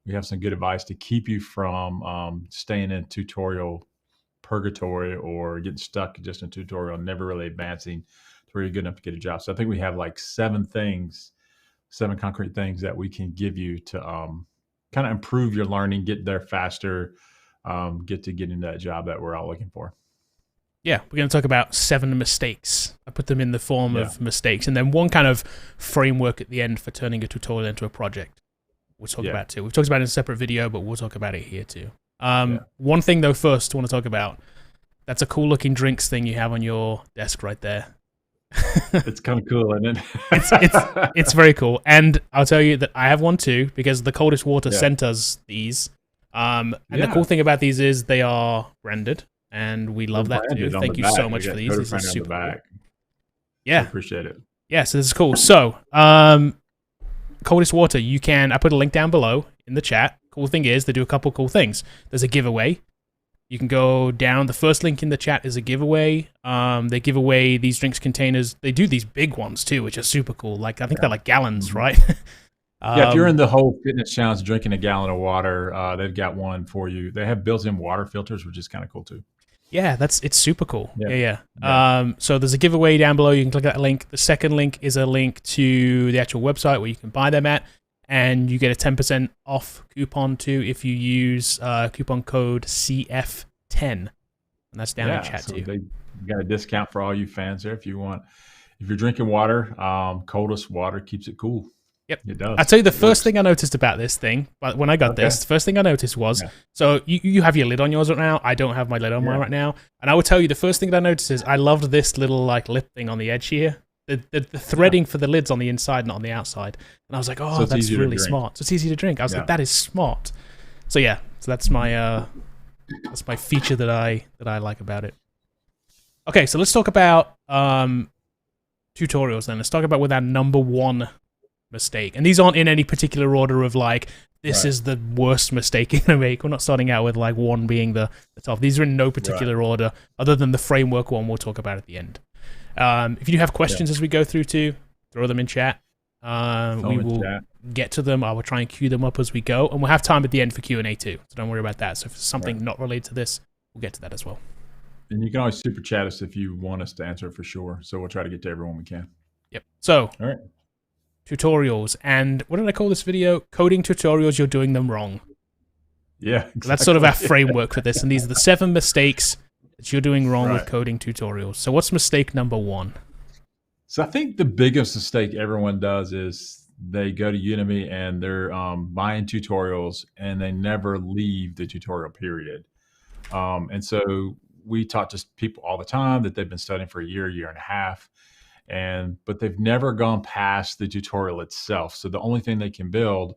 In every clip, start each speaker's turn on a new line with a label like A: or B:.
A: We have some good advice to keep you from staying in tutorial purgatory or getting stuck just in tutorial, never really advancing to where you're good enough to get a job. So I think we have like 7 concrete things that we can give you to kind of improve your learning, get there faster, get to getting that job that we're all looking for.
B: Yeah, we're going to talk about 7 mistakes. I put them in the form of mistakes, and then one kind of framework at the end for turning a tutorial into a project. We'll talk about too. We've talked about it in a separate video, but we'll talk about it here too. One thing though, first I want to talk about. That's a cool looking drinks thing you have on your desk right there.
A: It's kind of cool, isn't it?
B: it's very cool, and I'll tell you that I have one too because the Coldest Water sent us these. And the cool thing about these is they are branded. And we love that too. Thank you so much for these. These are super cool. Yeah.
A: I appreciate it.
B: Yeah, so this is cool. So, Coldest Water, I put a link down below in the chat. Cool thing is, they do a couple cool things. There's a giveaway. You can go down. The first link in the chat is a giveaway. They give away these drinks containers. They do these big ones too, which are super cool. Like, I think they're like gallons, right?
A: If you're in the whole fitness challenge, drinking a gallon of water, they've got one for you. They have built-in water filters, which is kind of cool too.
B: Yeah, it's super cool. Yeah. So there's a giveaway down below. You can click that link. The second link is a link to the actual website where you can buy them at, and you get a 10% off coupon too if you use coupon code CF10, and that's down in chat too.
A: They got a discount for all you fans there if you want. If you're drinking water, Coldest Water keeps it cool.
B: Yep,
A: it does.
B: I'll tell you the first thing I noticed about this thing, but when I got this, the first thing I noticed was, so you have your lid on yours right now. I don't have my lid on mine right now. And I would tell you the first thing that I noticed is I loved this little like lip thing on the edge here. The threading for the lid's on the inside, not on the outside. And I was like, oh, so that's really smart. So it's easy to drink. I was like, that is smart. So yeah, so that's my feature that I like about it. Okay, so let's talk about tutorials then. Let's talk about with our number 1 mistake, and these aren't in any particular order of like this is the worst mistake you're gonna make. We're not starting out with like 1 being the top. These are in no particular order other than the framework one we'll talk about at the end. If you do have questions as we go through too, throw them in chat. We will get to them. I will try and queue them up as we go, and we'll have time at the end for Q&A too, so don't worry about that. So if it's something not related to this, we'll get to that as well.
A: And you can always super chat us if you want us to answer it for sure, so we'll try to get to everyone we can.
B: Yep. So
A: all right,
B: tutorials, and what did I call this video? Coding tutorials, you're doing them wrong.
A: Yeah, exactly.
B: That's sort of our framework for this, and these are the 7 mistakes that you're doing wrong with coding tutorials. So what's mistake number 1?
A: So I think the biggest mistake everyone does is they go to Udemy and they're buying tutorials and they never leave the tutorial period. And so we talk to people all the time that they've been studying for a year and a half, but they've never gone past the tutorial itself. So the only thing they can build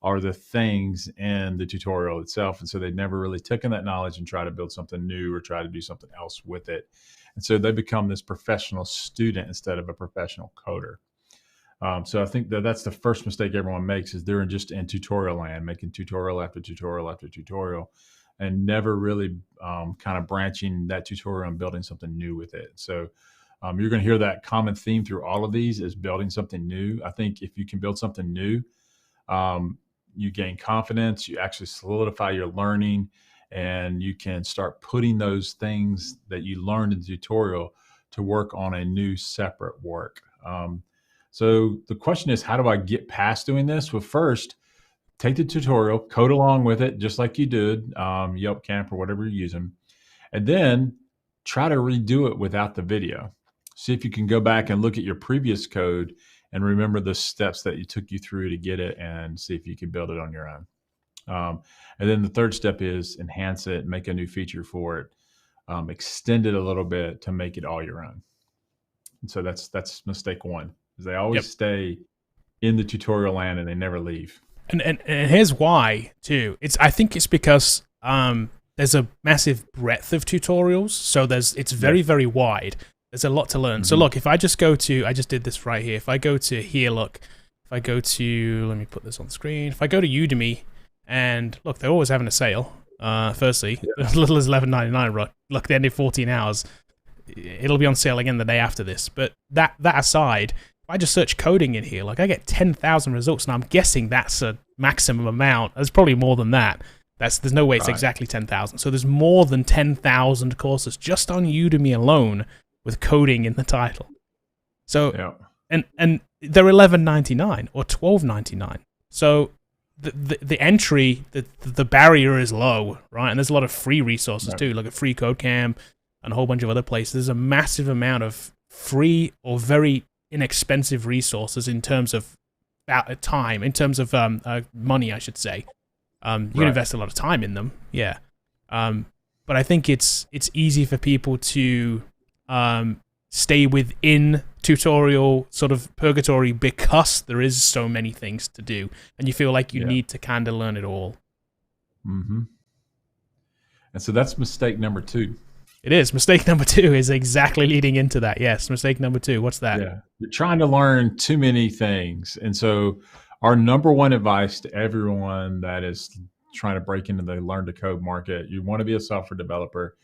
A: are the things in the tutorial itself. And so they never really taken that knowledge and try to build something new or try to do something else with it. And so they become this professional student instead of a professional coder. So I think that's the first mistake everyone makes, is they're just in tutorial land, making tutorial after tutorial after tutorial, and never really kind of branching that tutorial and building something new with it. So you're going to hear that common theme through all of these is building something new. I think if you can build something new, you gain confidence, you actually solidify your learning, and you can start putting those things that you learned in the tutorial to work on a new separate work. So the question is, how do I get past doing this? Well, first, take the tutorial, code along with it, just like you did, Yelp Camp or whatever you're using, and then try to redo it without the video. See if you can go back and look at your previous code and remember the steps that it took you through to get it, and see if you can build it on your own. And then the third step is enhance it, make a new feature for it, extend it a little bit to make it all your own. And so that's mistake 1, is they always stay in the tutorial land and they never leave.
B: And here's why too. I think it's because there's a massive breadth of tutorials, so it's very, very wide. There's a lot to learn. So look, if I just go to, I just did this right here. If I go to here, look, if I go to, let me put this on the screen. If I go to Udemy, and look, they're always having a sale. Firstly, as little as $11.99. Look, they ended 14 hours. It'll be on sale again the day after this. But that aside, I just search coding in here, like I get 10,000 results, and I'm guessing that's a maximum amount. There's probably more than that. There's no way it's exactly 10,000. So there's more than 10,000 courses just on Udemy alone with coding in the title. So and they're $11.99 or $12.99. So the entry, the barrier is low, right? And there's a lot of free resources too, like a free code camp and a whole bunch of other places. There's a massive amount of free or very inexpensive resources in terms of time, in terms of money, I should say. You can invest a lot of time in them, but I think it's easy for people to stay within tutorial sort of purgatory because there is so many things to do, and you feel like you need to kind of learn it all.
A: Mm-hmm. And so that's mistake number 2.
B: It is. Mistake number 2 is exactly leading into that. Yes, mistake number 2. What's that?
A: Yeah, you're trying to learn too many things. And so our number one advice to everyone that is trying to break into the learn to code market, you want to be a software developer,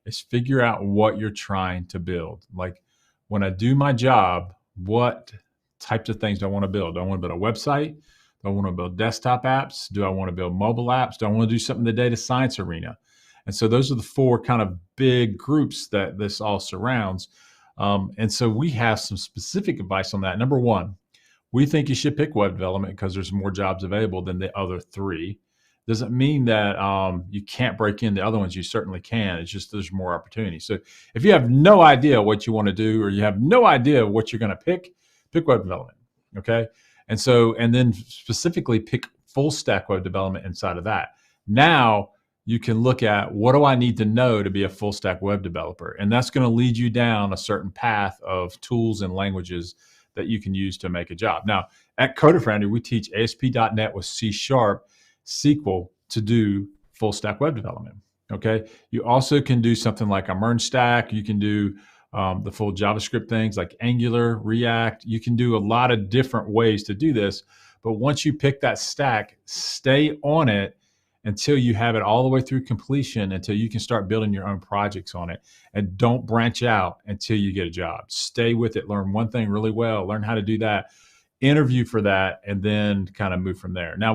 A: is figure out what you're trying to build. Like when I do my job, what types of things do I want to build? Do I want to build a website? Do I want to build desktop apps? Do I want to build mobile apps? Do I want to do something in the data science arena? And so those are the 4 kind of big groups that this all surrounds. And so we have some specific advice on that. Number 1, we think you should pick web development because there's more jobs available than the other 3. Doesn't mean that you can't break in the other ones. You certainly can. It's just there's more opportunity. So if you have no idea what you want to do, or you have no idea what you're going to pick web development. Okay. And then specifically pick full stack web development inside of that. Now you can look at, what do I need to know to be a full stack web developer? And that's going to lead you down a certain path of tools and languages that you can use to make a job. Now, at Foundry, we teach ASP.NET with C# SQL to do full stack web development. Okay. You also can do something like a merge stack. You can do the full JavaScript things like Angular, React. You can do a lot of different ways to do this. But once you pick that stack, stay on it until you have it all the way through completion, until you can start building your own projects on it. And don't branch out until you get a job. Stay with it. Learn one thing really well. Learn how to do that. Interview for that, and then kind of move from there. Now,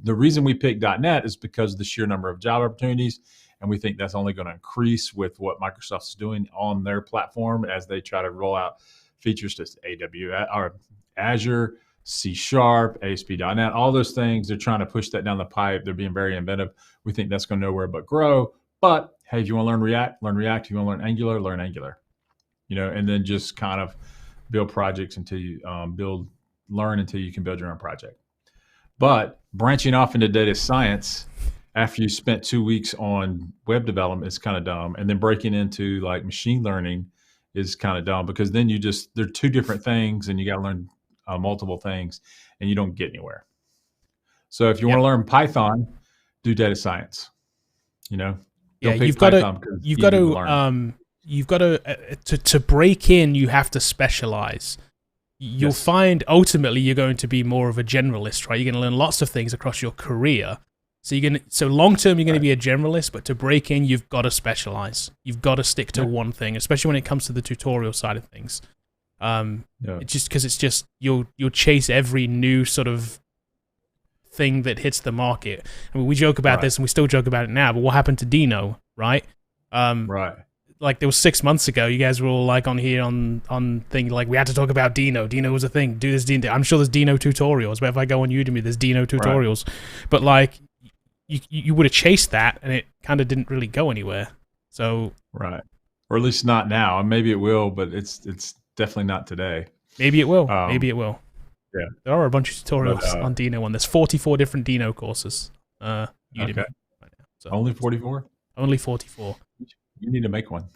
A: the reason we picked .NET is because of the sheer number of job opportunities, and we think that's only going to increase with what Microsoft's doing on their platform as they try to roll out features to AWS or Azure, C#, ASP.NET, all those things. They're trying to push that down the pipe. They're being very inventive. We think that's going to nowhere but grow. But hey, if you want to learn React, learn React. If you want to learn Angular, learn Angular. And then just kind of build projects until you learn until you can build your own project. But branching off into data science after you spent 2 weeks on web development is kind of dumb. And then breaking into like machine learning is kind of dumb, because then they're 2 different things, and you got to learn multiple things, and you don't get anywhere. So if you want to learn Python, do data science.
B: You've got to break in. You have to specialize. You'll find ultimately you're going to be more of a generalist, right? You're going to learn lots of things across your career. So long term, you're going to be a generalist, but to break in, you've got to specialize. You've got to stick to one thing, especially when it comes to the tutorial side of things. It's just because you'll chase every new sort of thing that hits the market. I mean, we joke about this, and we still joke about it now. But what happened to Dino, right? Like there was 6 months ago, you guys were all like on here on things like we had to talk about Dino. Dino was a thing. Do this Dino. I'm sure there's Dino tutorials, but if I go on Udemy, there's Dino tutorials. But like you would have chased that, and it kind of didn't really go anywhere. So
A: or at least not now. And maybe it will, but it's definitely not today.
B: Maybe it will. Maybe it will.
A: Yeah,
B: there are a bunch of tutorials on Dino. There's 44 different Dino courses. Udemy right now, so.
A: Only 44.
B: Only 44.
A: You need to make one.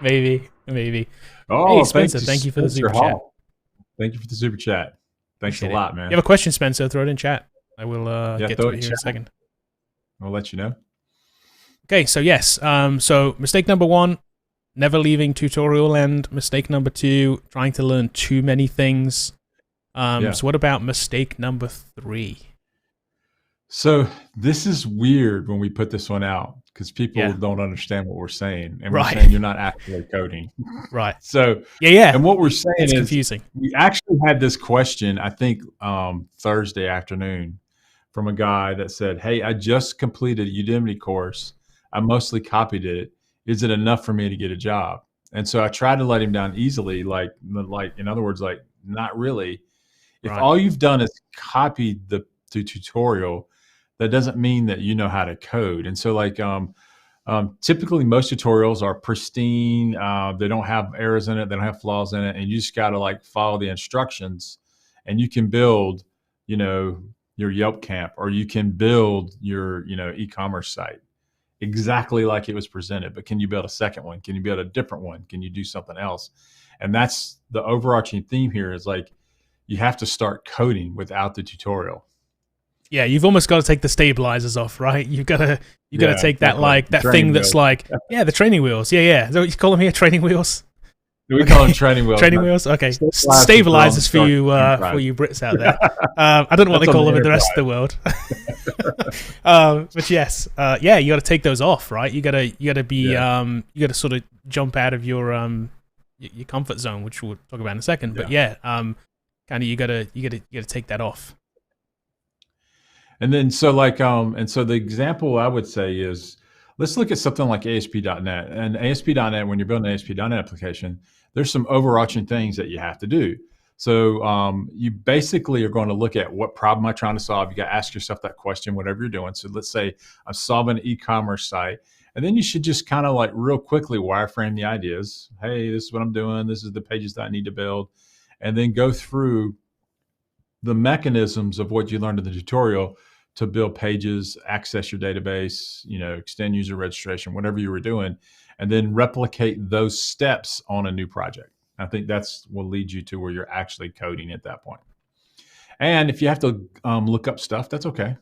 B: maybe.
A: Oh,
B: hey, Spencer, thank you for the super chat.
A: Thank you for the super chat. Thanks a lot, man.
B: If you have a question, Spencer, throw it in chat. I will get to it here in a second.
A: I'll let you know.
B: Okay, so yes. So mistake number 1, never leaving tutorial land. Mistake number 2, trying to learn too many things. So what about mistake number 3?
A: So this is weird when we put this one out because people
B: Yeah.
A: don't understand what we're saying, and we're saying
B: Right.
A: you're not actually coding.
B: Right.
A: So,
B: Yeah. Yeah.
A: and what we're saying
B: It's
A: is
B: confusing.
A: we actually had this question, I think Thursday afternoon, from a guy that said, "Hey, I just completed a Udemy course. I mostly copied it. Is it enough for me to get a job?" And so I tried to let him down easily, like in other words, like not really. If
B: Right.
A: all you've done is copied the tutorial, that doesn't mean that you know how to code. And so, like, typically most tutorials are pristine. They don't have errors in it. They don't have flaws in it, and you just got to like follow the instructions, and you can build, you know, your Yelp camp, or you can build your, you know, e-commerce site exactly like it was presented. But can you build a second one? Can you build a different one? Can you do something else? And that's the overarching theme here is like you have to start coding without the tutorial.
B: Yeah, you've almost got to take the stabilizers off, right? You got to
A: Yeah,
B: take that
A: exactly.
B: like that
A: Training
B: thing that's
A: wheels.
B: like the training wheels. Yeah, yeah. Is that what you call them here? Training wheels.
A: We call them training wheels.
B: Training wheels. Okay,
A: Stabilizers
B: stabilizers for you
A: Enterprise.
B: Brits out there. I don't know what
A: That's
B: they
A: on
B: call
A: the
B: them in the
A: Enterprise.
B: rest of the world. But yes, yeah, you got to take those off, right? You got to be
A: Yeah.
B: you got to sort of jump out of your comfort zone, which we'll talk about in a second. But
A: Yeah.
B: kind of you got to take that off.
A: And then so like and so the example I would say is let's look at something like ASP.NET. And ASP.NET, when you're building an ASP.NET application, there's some overarching things that you have to do. So you basically are going to look at what problem am I trying to solve. You got to ask yourself that question, whatever you're doing. So let's say I'm solving an e-commerce site. And then you should just kind of like real quickly wireframe the ideas. Hey, this is what I'm doing. This is the pages that I need to build. And then go through the mechanisms of what you learned in the tutorial to build pages, access your database, you know, extend user registration, whatever you were doing, and then replicate those steps on a new project. I think that's will lead you to where you're actually coding at that point. And if you have to look up stuff, that's okay.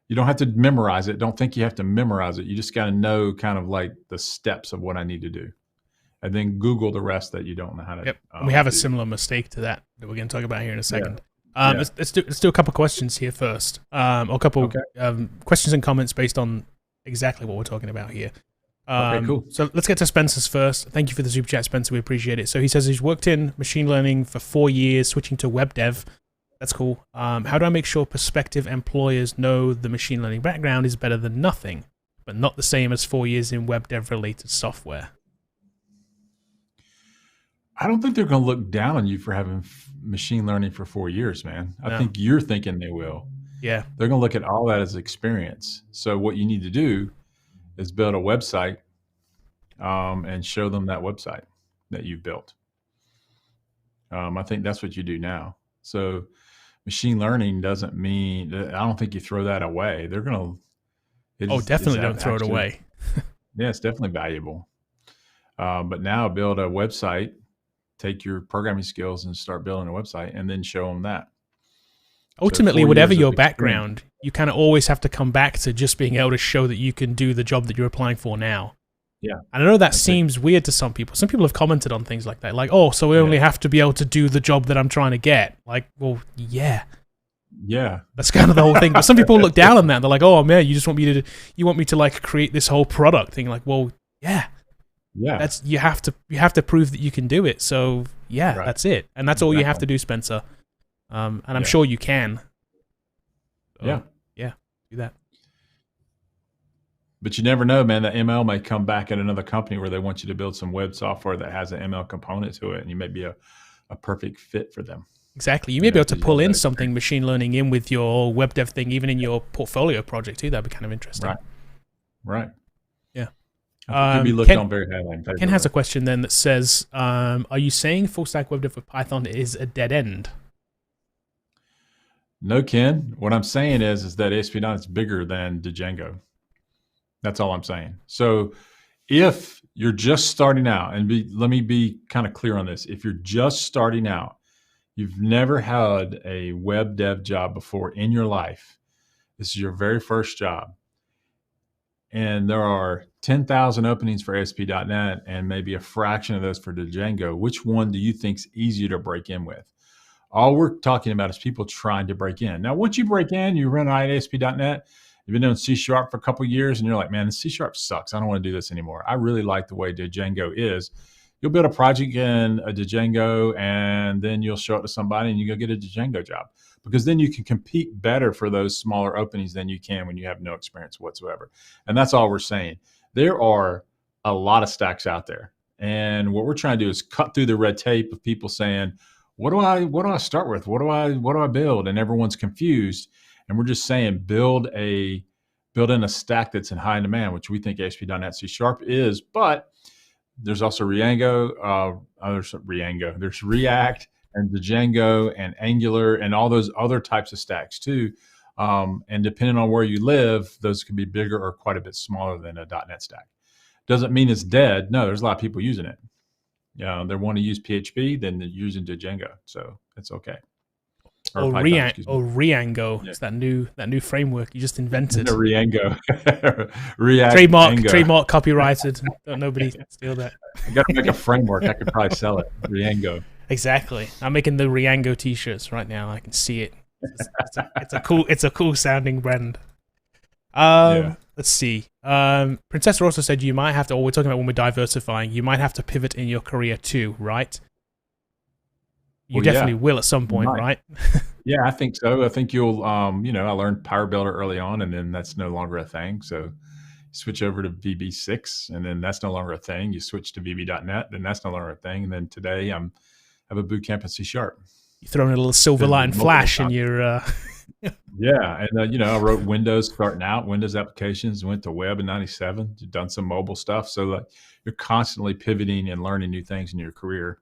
A: You don't have to memorize it. Don't think you have to memorize it. You just got to know kind of like the steps of what I need to do, and then Google the rest that you don't know how to.
B: Yep. And we have a
A: do.
B: similar mistake to that we're going to talk about here in a second.
A: Yeah.
B: Let's do a couple questions here first, or a couple questions and comments based on exactly what we're talking about here.
A: Okay, cool.
B: So let's get to Spencer's first. Thank you for the super chat, Spencer. We appreciate it. So he says he's worked in machine learning for 4 years, switching to web dev. That's cool. How do I make sure prospective employers know the machine learning background is better than nothing, but not the same as 4 years in web dev related software?
A: I don't think they're going to look down on you for having machine learning for 4 years, man. I think you're thinking they will.
B: Yeah.
A: They're going to look at all that as experience. So what you need to do is build a website and show them that website that you've built. I think that's what you do now. So machine learning doesn't mean, I don't think you throw that away. They're going to.
B: Definitely don't throw it away.
A: Yeah, it's definitely valuable. But now build a website, take your programming skills and start building a website, and then show them that.
B: Ultimately,
A: So 4
B: whatever
A: years
B: your
A: of
B: background, you kind of always have to come back to just being able to show that you can do the job that you're applying for now.
A: Yeah.
B: And I know that seems weird to some people. Some people have commented on things like that. Like, oh, so we only have to be able to do the job that I'm trying to get. Like, well, yeah.
A: Yeah.
B: That's kind of the whole thing. But some people look down on that. They're like, oh, man, you just want me to like create this whole product thing. Like, well, yeah.
A: Yeah.
B: That's you have to prove that you can do it. So yeah, that's it. And that's all you have to do, Spencer. And I'm sure you can. So, yeah, do that.
A: But you never know, man. The ML may come back at another company where they want you to build some web software that has an ML component to it, and you may be a perfect fit for them.
B: Exactly. You may be able to pull in something machine learning in with your web dev thing, even in your portfolio project too. That'd be kind of interesting.
A: Right.
B: Yeah.
A: Could be looked on very highly.
B: Ken has a question then that says, are you saying full stack web dev with Python is a dead end?
A: No, Ken. What I'm saying is that ASP.NET is bigger than Django. That's all I'm saying. So if you're just starting out, and let me be kind of clear on this. If you're just starting out, you've never had a web dev job before in your life, this is your very first job, and there are 10,000 openings for ASP.NET and maybe a fraction of those for Django, which one do you think is easier to break in with? All we're talking about is people trying to break in. Now, once you break in, you run ASP.NET, you've been doing C# for a couple of years, and you're like, man, C# sucks. I don't want to do this anymore. I really like the way Django is. You'll build a project in a Django, and then you'll show it to somebody, and you go get a Django job, because then you can compete better for those smaller openings than you can when you have no experience whatsoever. And that's all we're saying. There are a lot of stacks out there, and what we're trying to do is cut through the red tape of people saying, what do I start with? What do I build? And everyone's confused. And we're just saying, build in a stack that's in high demand, which we think ASP.NET C# is. But there's also there's React and Django and Angular and all those other types of stacks too. And depending on where you live, those can be bigger or quite a bit smaller than a .NET stack. Doesn't mean it's dead. No, there's a lot of people using it. They want to use PHP, then they're using Django, so it's okay.
B: Or Reango. Yeah. It's that new framework you just invented.
A: Reango. React.
B: Trademark copyrighted. Don't nobody steal that.
A: I got to make a framework. I could probably sell it. Reango.
B: Exactly. I'm making the Reango t-shirts right now. I can see it. It's a cool sounding brand. Let's see. Princessa also said you might have to, we're talking about when we're diversifying, you might have to pivot in your career too, right? You definitely will at some point, right?
A: Yeah, I think so. I think you'll, I learned Power Builder early on, and then that's no longer a thing. So you switch over to VB6, and then that's no longer a thing. You switch to VB.NET, then that's no longer a thing. And then today I have a boot camp in C#.
B: You're throwing a little Silverlight and Flash in your...
A: Yeah, and I wrote Windows applications, went to web in '97, done some mobile stuff. So you're constantly pivoting and learning new things in your career,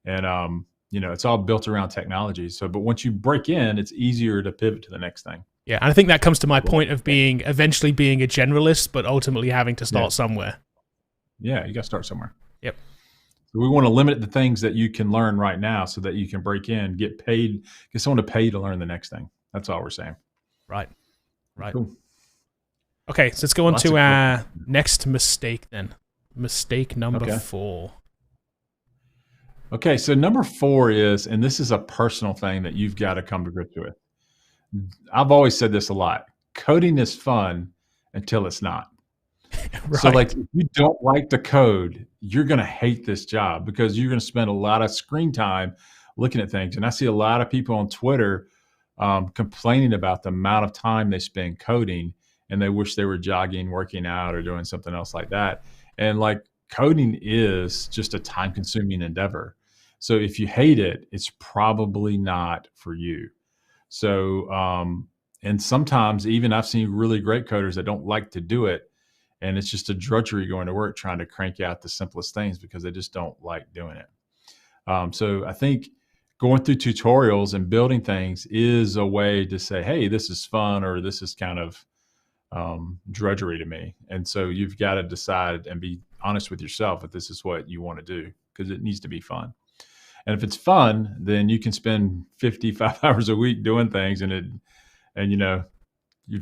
A: and it's all built around technology. So, but once you break in, it's easier to pivot to the next thing.
B: Yeah, and I think that comes to my point of eventually being a generalist, but ultimately having to start somewhere.
A: Yeah, you got to start somewhere.
B: Yep.
A: So we want to limit the things that you can learn right now, so that you can break in, get paid, get someone to pay you to learn the next thing. That's all we're saying. Right.
B: Cool. Okay, so let's go on to our next mistake then. Mistake number 4.
A: Okay, so number 4 is, and this is a personal thing that you've got to come to grips with. I've always said this a lot. Coding is fun until it's not. Right. So if you don't like the code, you're going to hate this job, because you're going to spend a lot of screen time looking at things. And I see a lot of people on Twitter complaining about the amount of time they spend coding, and they wish they were jogging, working out, or doing something else like that. And coding is just a time-consuming endeavor. So if you hate it, it's probably not for you. So, and sometimes even I've seen really great coders that don't like to do it, and it's just a drudgery going to work trying to crank out the simplest things because they just don't like doing it. So I think going through tutorials and building things is a way to say, hey, this is fun, or this is kind of drudgery to me. And so you've got to decide and be honest with yourself if this is what you want to do, because it needs to be fun. And if it's fun, then you can spend 55 hours a week doing things, and you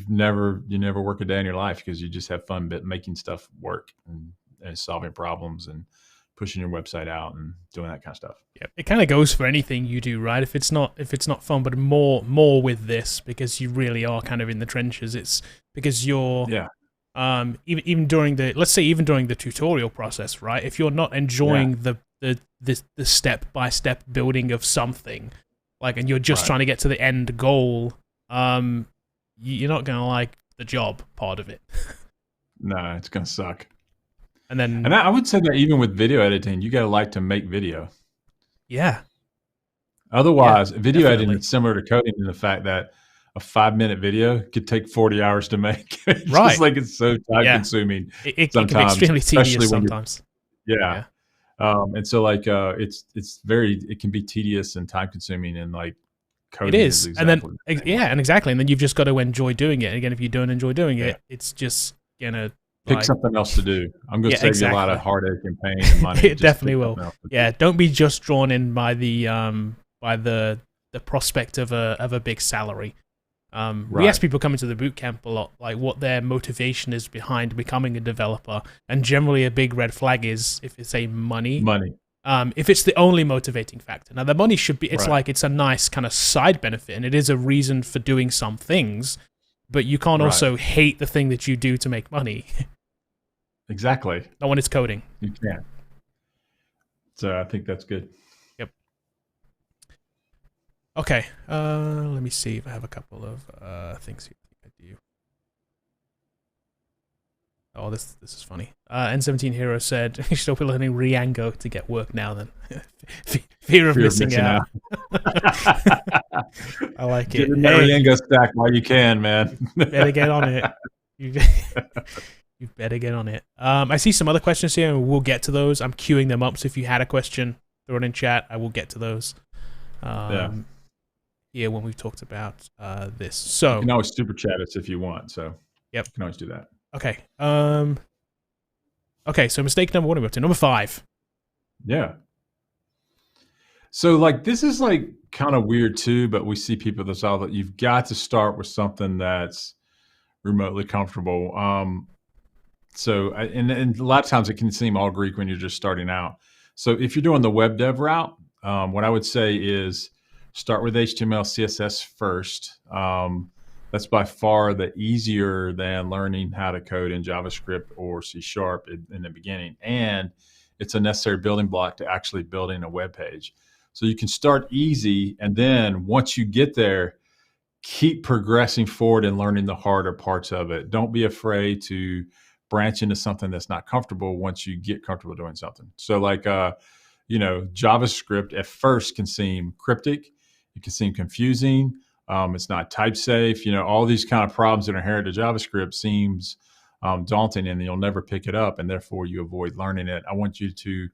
A: never work a day in your life, because you just have fun making stuff work and solving problems and pushing your website out and doing that kind of stuff.
B: Yeah, it kind of goes for anything you do, right? If it's not fun, but more with this, because you really are kind of in the trenches. It's because you're even during the tutorial process, right? If you're not enjoying the step by step building of something, and you're just trying to get to the end goal, you're not gonna like the job part of it.
A: No, it's gonna suck.
B: And
A: I would say that even with video editing, you got to like to make video.
B: Yeah.
A: Otherwise, video editing is similar to coding in the fact that a 5-minute video could take 40 hours to make. It's just it's so time consuming.
B: It can be extremely tedious sometimes.
A: Yeah. And so it can be tedious and time consuming, and coding.
B: It is. And then exactly. And then you've just got to enjoy doing it. Again, if you don't enjoy doing it, it's just gonna
A: pick something else to do. I'm going to save you a lot of heartache and pain and money.
B: It definitely will. Yeah, don't be just drawn in by the prospect of a big salary. We ask people coming to the boot camp a lot, what their motivation is behind becoming a developer, and generally a big red flag is if it's money. If it's the only motivating factor. Now, the money should be, it's
A: Right.
B: like, it's a nice kind of side benefit, and it is a reason for doing some things, but you can't
A: Right.
B: also hate the thing that you do to make money.
A: Exactly.
B: Not when it's coding.
A: You can. So I think that's good.
B: Yep. Okay. Let me see if I have a couple of things here I do. Oh, this is funny. N17 Hero said, you should be learning Riango to get work now then. Fear of missing out. I like it.
A: Get in that Riango stack while you can, man.
B: You better get on it. You better get on it. I see some other questions here, and we'll get to those. I'm queuing them up, so if you had a question, throw it in chat. I will get to those. Here when we've talked about this. So
A: you can always super chat us if you want. So
B: yep,
A: you can always do that.
B: Okay. Okay, so mistake number 1, we're up to number 5.
A: Yeah. So like this is like kind of weird too, but we see people that's all that you've got to start with something that's remotely comfortable. And a lot of times it can seem all Greek when you're just starting out. So if you're doing the web dev route, what I would say is start with HTML, CSS first. That's by far the easier than learning how to code in JavaScript or C# in the beginning. And it's a necessary building block to actually building a web page. So you can start easy, and then once you get there, keep progressing forward and learning the harder parts of it. Don't be afraid to branch into something that's not comfortable once you get comfortable doing something. So like, JavaScript at first can seem cryptic. It can seem confusing. It's not type safe. All these kind of problems that are inherent to JavaScript seems daunting, and you'll never pick it up, and therefore you avoid learning it. I want you to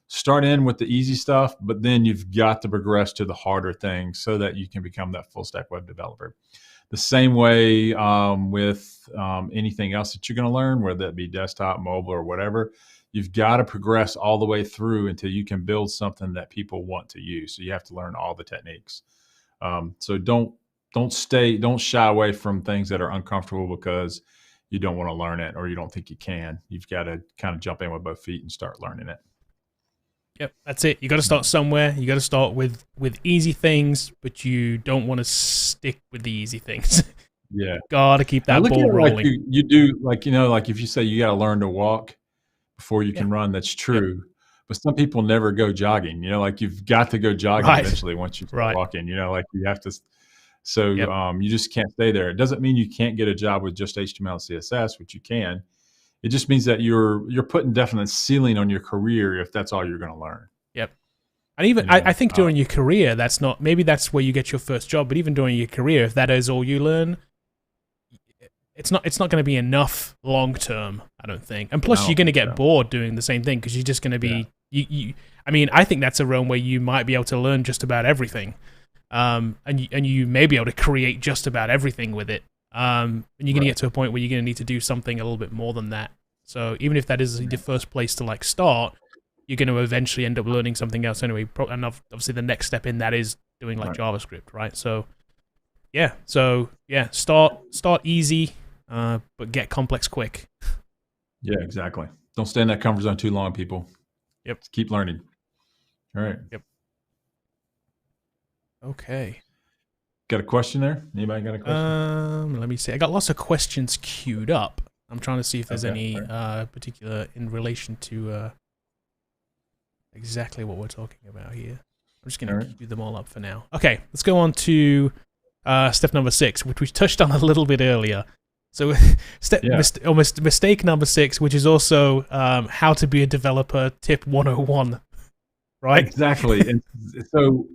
A: start in with the easy stuff, but then you've got to progress to the harder things so that you can become that full stack web developer. The same way with anything else that you're going to learn, whether that be desktop, mobile, or whatever, you've got to progress all the way through until you can build something that people want to use. So you have to learn all the techniques. So don't shy away from things that are uncomfortable because you don't want to learn it or you don't think you can. You've got to kind of jump in with both feet and start learning it.
B: Yep, that's it. You got to start somewhere. You got to start with easy things, but you don't want to stick with the easy things.
A: Yeah,
B: got to keep that ball rolling.
A: Like you do, like if you say you got to learn to walk before you can run, that's true. Yep. But some people never go jogging. You've got to go jogging eventually once you start walking. You have to. So you just can't stay there. It doesn't mean you can't get a job with just HTML and CSS, which you can. It just means that you're putting definite ceiling on your career if that's all you're going to learn.
B: Yep. And even I think during your career, maybe that's where you get your first job. But even during your career, if that is all you learn, it's not going to be enough long term. I don't think. And plus, you're going to get bored doing the same thing because you're just going to be. I think that's a realm where you might be able to learn just about everything. And you may be able to create just about everything with it. And you're going to get to a point where you're going to need to do something a little bit more than that. So even if that is the first place to start, you're going to eventually end up learning something else anyway. And obviously the next step in that is doing JavaScript, right? So start easy, but get complex quick.
A: Yeah, exactly. Don't stay in that comfort zone too long, people.
B: Yep.
A: Just keep learning. All right.
B: Yep. Okay.
A: Got a question there? Anybody got a question?
B: Let me see. I got lots of questions queued up. I'm trying to see if there's any particular in relation to exactly what we're talking about here. I'm just going to queue them all up for now. Okay, let's go on to step number 6, which we touched on a little bit earlier. So mistake number 6, which is also how to be a developer tip 101, right?
A: Exactly. And so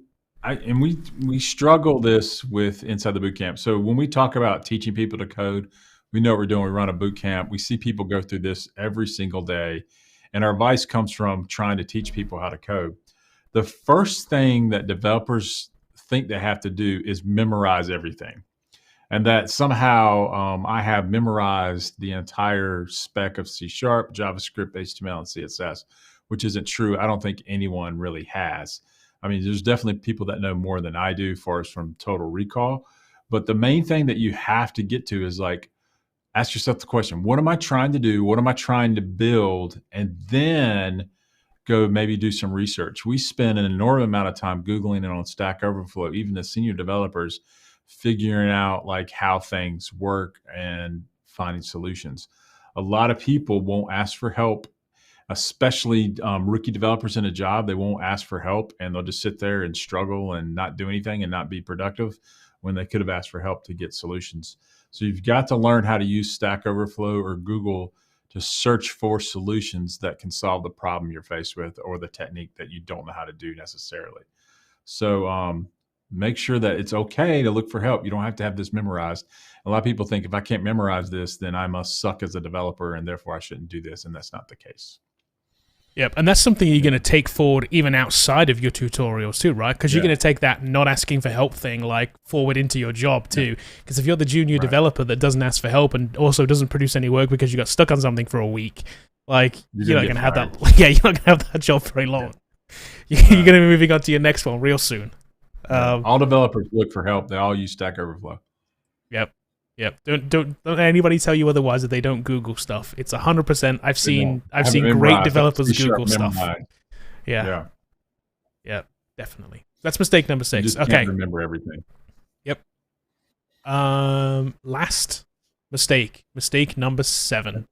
A: we struggle this with inside the bootcamp. So when we talk about teaching people to code, we know what we're doing. We run a boot camp. We see people go through this every single day. And our advice comes from trying to teach people how to code. The first thing that developers think they have to do is memorize everything. And that somehow I have memorized the entire spec of C#, JavaScript, HTML, and CSS, which isn't true. I don't think anyone really has. I mean, there's definitely people that know more than I do as far as from total recall. But the main thing that you have to get to is ask yourself the question, what am I trying to do? What am I trying to build? And then go maybe do some research. We spend an enormous amount of time Googling it on Stack Overflow, even as senior developers, figuring out like how things work and finding solutions. A lot of people won't ask for help, especially rookie developers in a job. They won't ask for help, and they'll just sit there and struggle and not do anything and not be productive when they could have asked for help to get solutions. So you've got to learn how to use Stack Overflow or Google to search for solutions that can solve the problem you're faced with or the technique that you don't know how to do necessarily. So make sure that it's okay to look for help. You don't have to have this memorized. A lot of people think if I can't memorize this, then I must suck as a developer and therefore I shouldn't do this. And that's not the case.
B: Yep, and that's something you're going to take forward even outside of your tutorials too, right? Because you're going to take that not asking for help thing like forward into your job too. Because if you're the junior developer that doesn't ask for help and also doesn't produce any work because you got stuck on something for a week, like you're not going to have that. Yeah, you're not going to have that job very long. You're going to be moving on to your next one real soon.
A: All developers look for help. They all use Stack Overflow.
B: Yep. Yep. Don't anybody tell you otherwise that they don't Google stuff. It's 100%. I've seen great developers Google stuff. Yeah. Yeah, definitely. That's mistake number 6.
A: You just
B: okay.
A: Can't remember everything.
B: Yep. Last mistake number 7.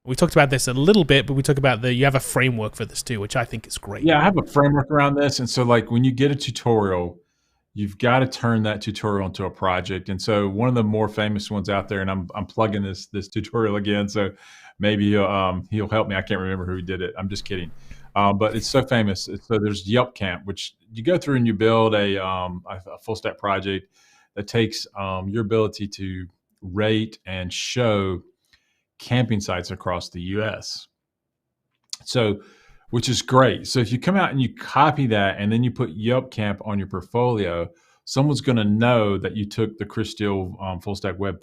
B: We talked about this a little bit, but we talked about you have a framework for this too, which I think is great.
A: Yeah, I have a framework around this. And so like when you get a tutorial, you've got to turn that tutorial into a project. And so one of the more famous ones out there, and I'm plugging this tutorial again, so maybe he'll help me. I can't remember who did it. I'm just kidding. But it's so famous. So there's Yelp Camp, which you go through and you build a full stack project that takes your ability to rate and show camping sites across the US. So, which is great. So if you come out and you copy that and then you put Yelp Camp on your portfolio, someone's going to know that you took the Chris Steele Full Stack Web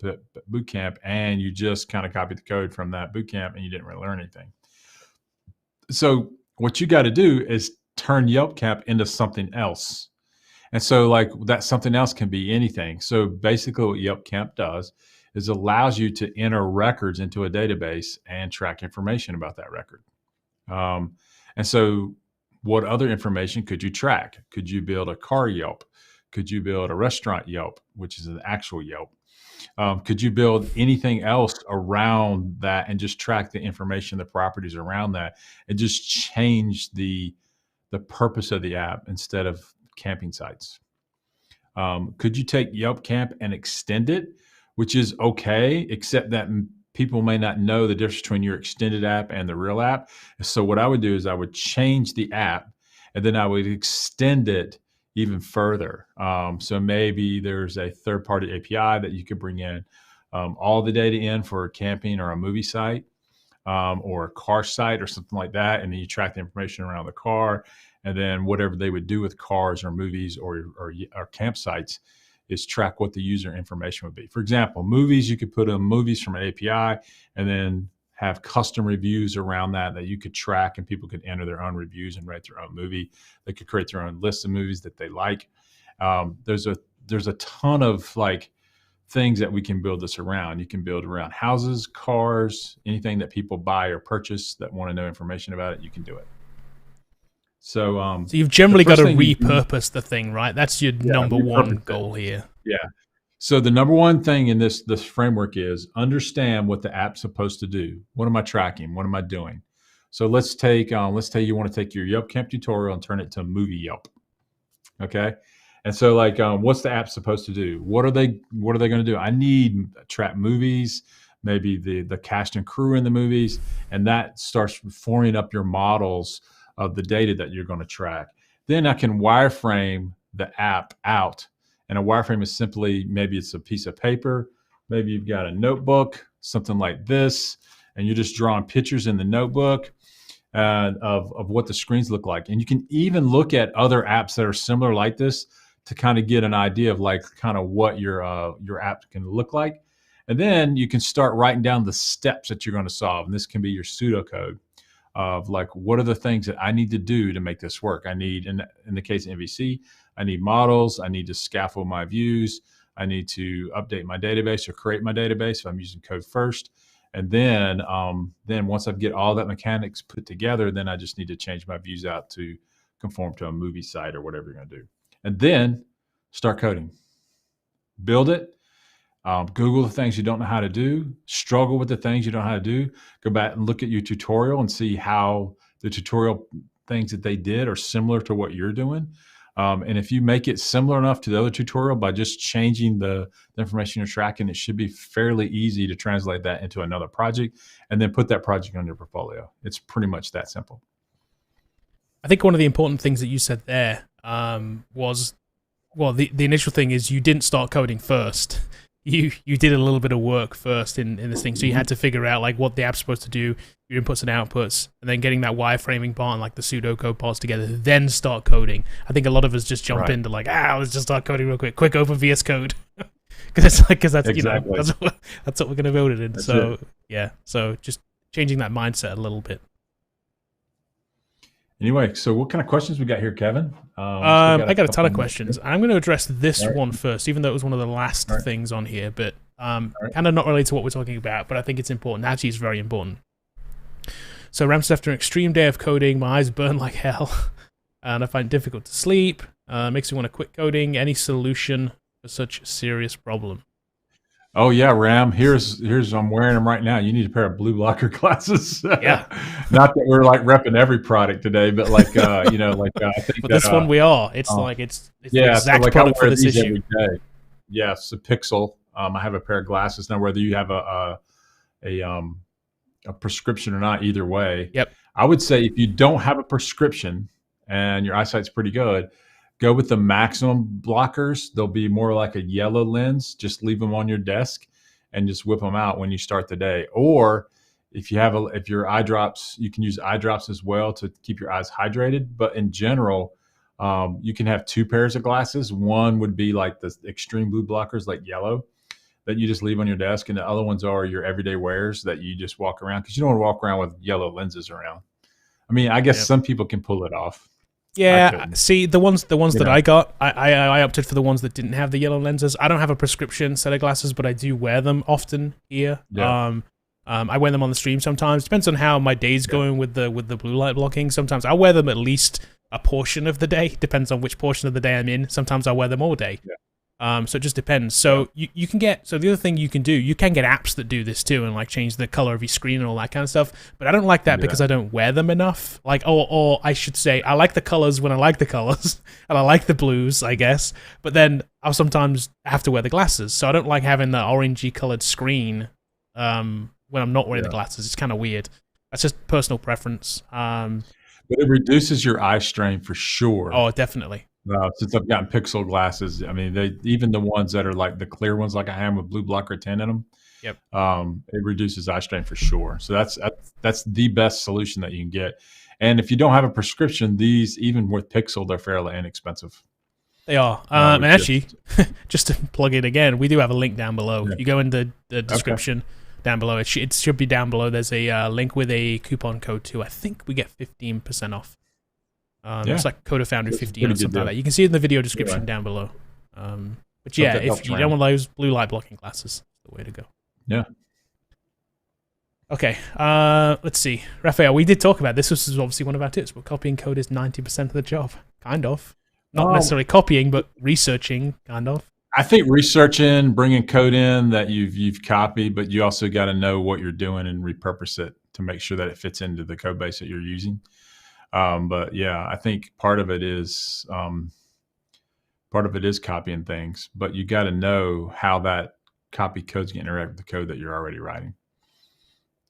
A: Bootcamp and you just kind of copied the code from that bootcamp and you didn't really learn anything. So what you got to do is turn Yelp Camp into something else. And so like that something else can be anything. So basically what Yelp Camp does is allows you to enter records into a database and track information about that record. And so what other information could you track? Could you build a car Yelp? Could you build a restaurant Yelp, which is an actual Yelp? Could you build anything else around that and just track the information, the properties around that, and just change the purpose of the app instead of camping sites? Could you take Yelp Camp and extend it, which is okay, except that people may not know the difference between your extended app and the real app. So what I would do is I would change the app and then I would extend it even further. So maybe there's a third-party API that you could bring in all the data in for a camping or a movie site or a car site or something like that. And then you track the information around the car. And then whatever they would do with cars or movies or campsites is track what the user information would be. For example, movies, you could put in movies from an API and then have custom reviews around that you could track and people could enter their own reviews and rate their own movie. They could create their own list of movies that they like. There's a ton of like things that we can build this around. You can build around houses, cars, anything that people buy or purchase that want to know information about it, you can do it. So
B: you've generally got to repurpose the thing, right? That's your number one goal here.
A: Yeah. So the number one thing in this framework is understand what the app's supposed to do. What am I tracking? What am I doing? So let's say you want to take your Yelp Camp tutorial and turn it to movie Yelp. Okay. And so like, what's the app supposed to do? What are they going to do? I need track movies, maybe the cast and crew in the movies, and that starts forming up your models of the data that you're going to track. Then I can wireframe the app out. And a wireframe is simply, maybe it's a piece of paper, maybe you've got a notebook, something like this, and you're just drawing pictures in the notebook of what the screens look like. And you can even look at other apps that are similar like this to kind of get an idea of like kind of what your app can look like. And then you can start writing down the steps that you're going to solve. And this can be your pseudocode of like, what are the things that I need to do to make this work? I need, in the case of MVC, I need models. I need to scaffold my views. I need to update my database or create my database if I'm using code first. And then once I get all that mechanics put together, then I just need to change my views out to conform to a movie site or whatever you're going to do. And then start coding. Build it. Google the things you don't know how to do. Struggle with the things you don't know how to do. Go back and look at your tutorial and see how the tutorial things that they did are similar to what you're doing. And if you make it similar enough to the other tutorial by just changing the information you're tracking, it should be fairly easy to translate that into another project and then put that project on your portfolio. It's pretty much that simple.
B: I think one of the important things that you said there was, well, the initial thing is you didn't start coding first. You did a little bit of work first in this thing, so you had to figure out like what the app's supposed to do, your inputs and outputs, and then getting that wireframing part and like the pseudocode parts together, then start coding. I think a lot of us just jump into like, let's just start coding real quick open VS Code, because that's
A: exactly.
B: that's what we're gonna build it in.
A: That's
B: so
A: it.
B: yeah, so just changing that mindset a little bit.
A: Anyway, so what kind of questions we got here, Kevin?
B: I got a ton of questions. I'm going to address this one first, even though it was one of the last things on here, but kind of not related to what we're talking about, but I think it's important. Actually, it's very important. So Ram says, after an extreme day of coding, my eyes burn like hell, and I find it difficult to sleep. Makes me want to quit coding. Any solution for such a serious problem?
A: Oh yeah, Ram. Here's I'm wearing them right now. You need a pair of blue blocker glasses.
B: Yeah.
A: Not that we're like repping every product today, but like I think
B: but this one we are. It's like it's the exact product for this issue.
A: Every day. Yeah, it's a Pixel. I have a pair of glasses now. Whether you have a prescription or not, either way.
B: Yep.
A: I would say if you don't have a prescription and your eyesight's pretty good, go with the maximum blockers. They'll be more like a yellow lens. Just leave them on your desk and just whip them out when you start the day. Or if your eye drops, you can use eye drops as well to keep your eyes hydrated. But in general, you can have two pairs of glasses. One would be like the extreme blue blockers, like yellow, that you just leave on your desk. And the other ones are your everyday wears that you just walk around, because you don't want to walk around with yellow lenses around. I mean, I guess some people can pull it off.
B: Yeah, see, the ones that I got, I opted for the ones that didn't have the yellow lenses. I don't have a prescription set of glasses, but I do wear them often here. Yeah. I wear them on the stream sometimes. Depends on how my day's going with the blue light blocking. Sometimes I wear them at least a portion of the day. Depends on which portion of the day I'm in. Sometimes I wear them all day. Yeah. So it just depends. So you can get, so the other thing you can do, you can get apps that do this too and like change the color of your screen and all that kind of stuff. But I don't like that because I don't wear them enough. Like, or I should say, I like the colors when I like the colors and I like the blues, I guess. But then I'll sometimes have to wear the glasses. So I don't like having the orangey colored screen when I'm not wearing the glasses. It's kind of weird. That's just personal preference.
A: But it reduces your eye strain for sure.
B: Oh, definitely.
A: Since I've gotten Pixel glasses, I mean, even the ones that are like the clear ones, like I have with blue blocker 10 in them, it reduces eye strain for sure. So that's the best solution that you can get. And if you don't have a prescription, these, even with Pixel, they're fairly inexpensive.
B: They are. And actually, just to plug it again, we do have a link down below. You go in the description down below. It should be down below. There's a link with a coupon code too. I think we get 15% off. It's like code of Foundry 15 or something like that. You can see it in the video description down below. But yeah, if you don't want those blue light blocking glasses, that's the way to go.
A: Yeah.
B: Okay, let's see. Raphael, we did talk about this. This is obviously one of our tips, but copying code is 90% of the job. Kind of. Not necessarily copying, but researching, kind of.
A: I think researching, bringing code in that you've copied, but you also got to know what you're doing and repurpose it to make sure that it fits into the code base that you're using. But yeah, I think part of it is copying things, but you got to know how that copy code's going to interact with the code that you're already writing,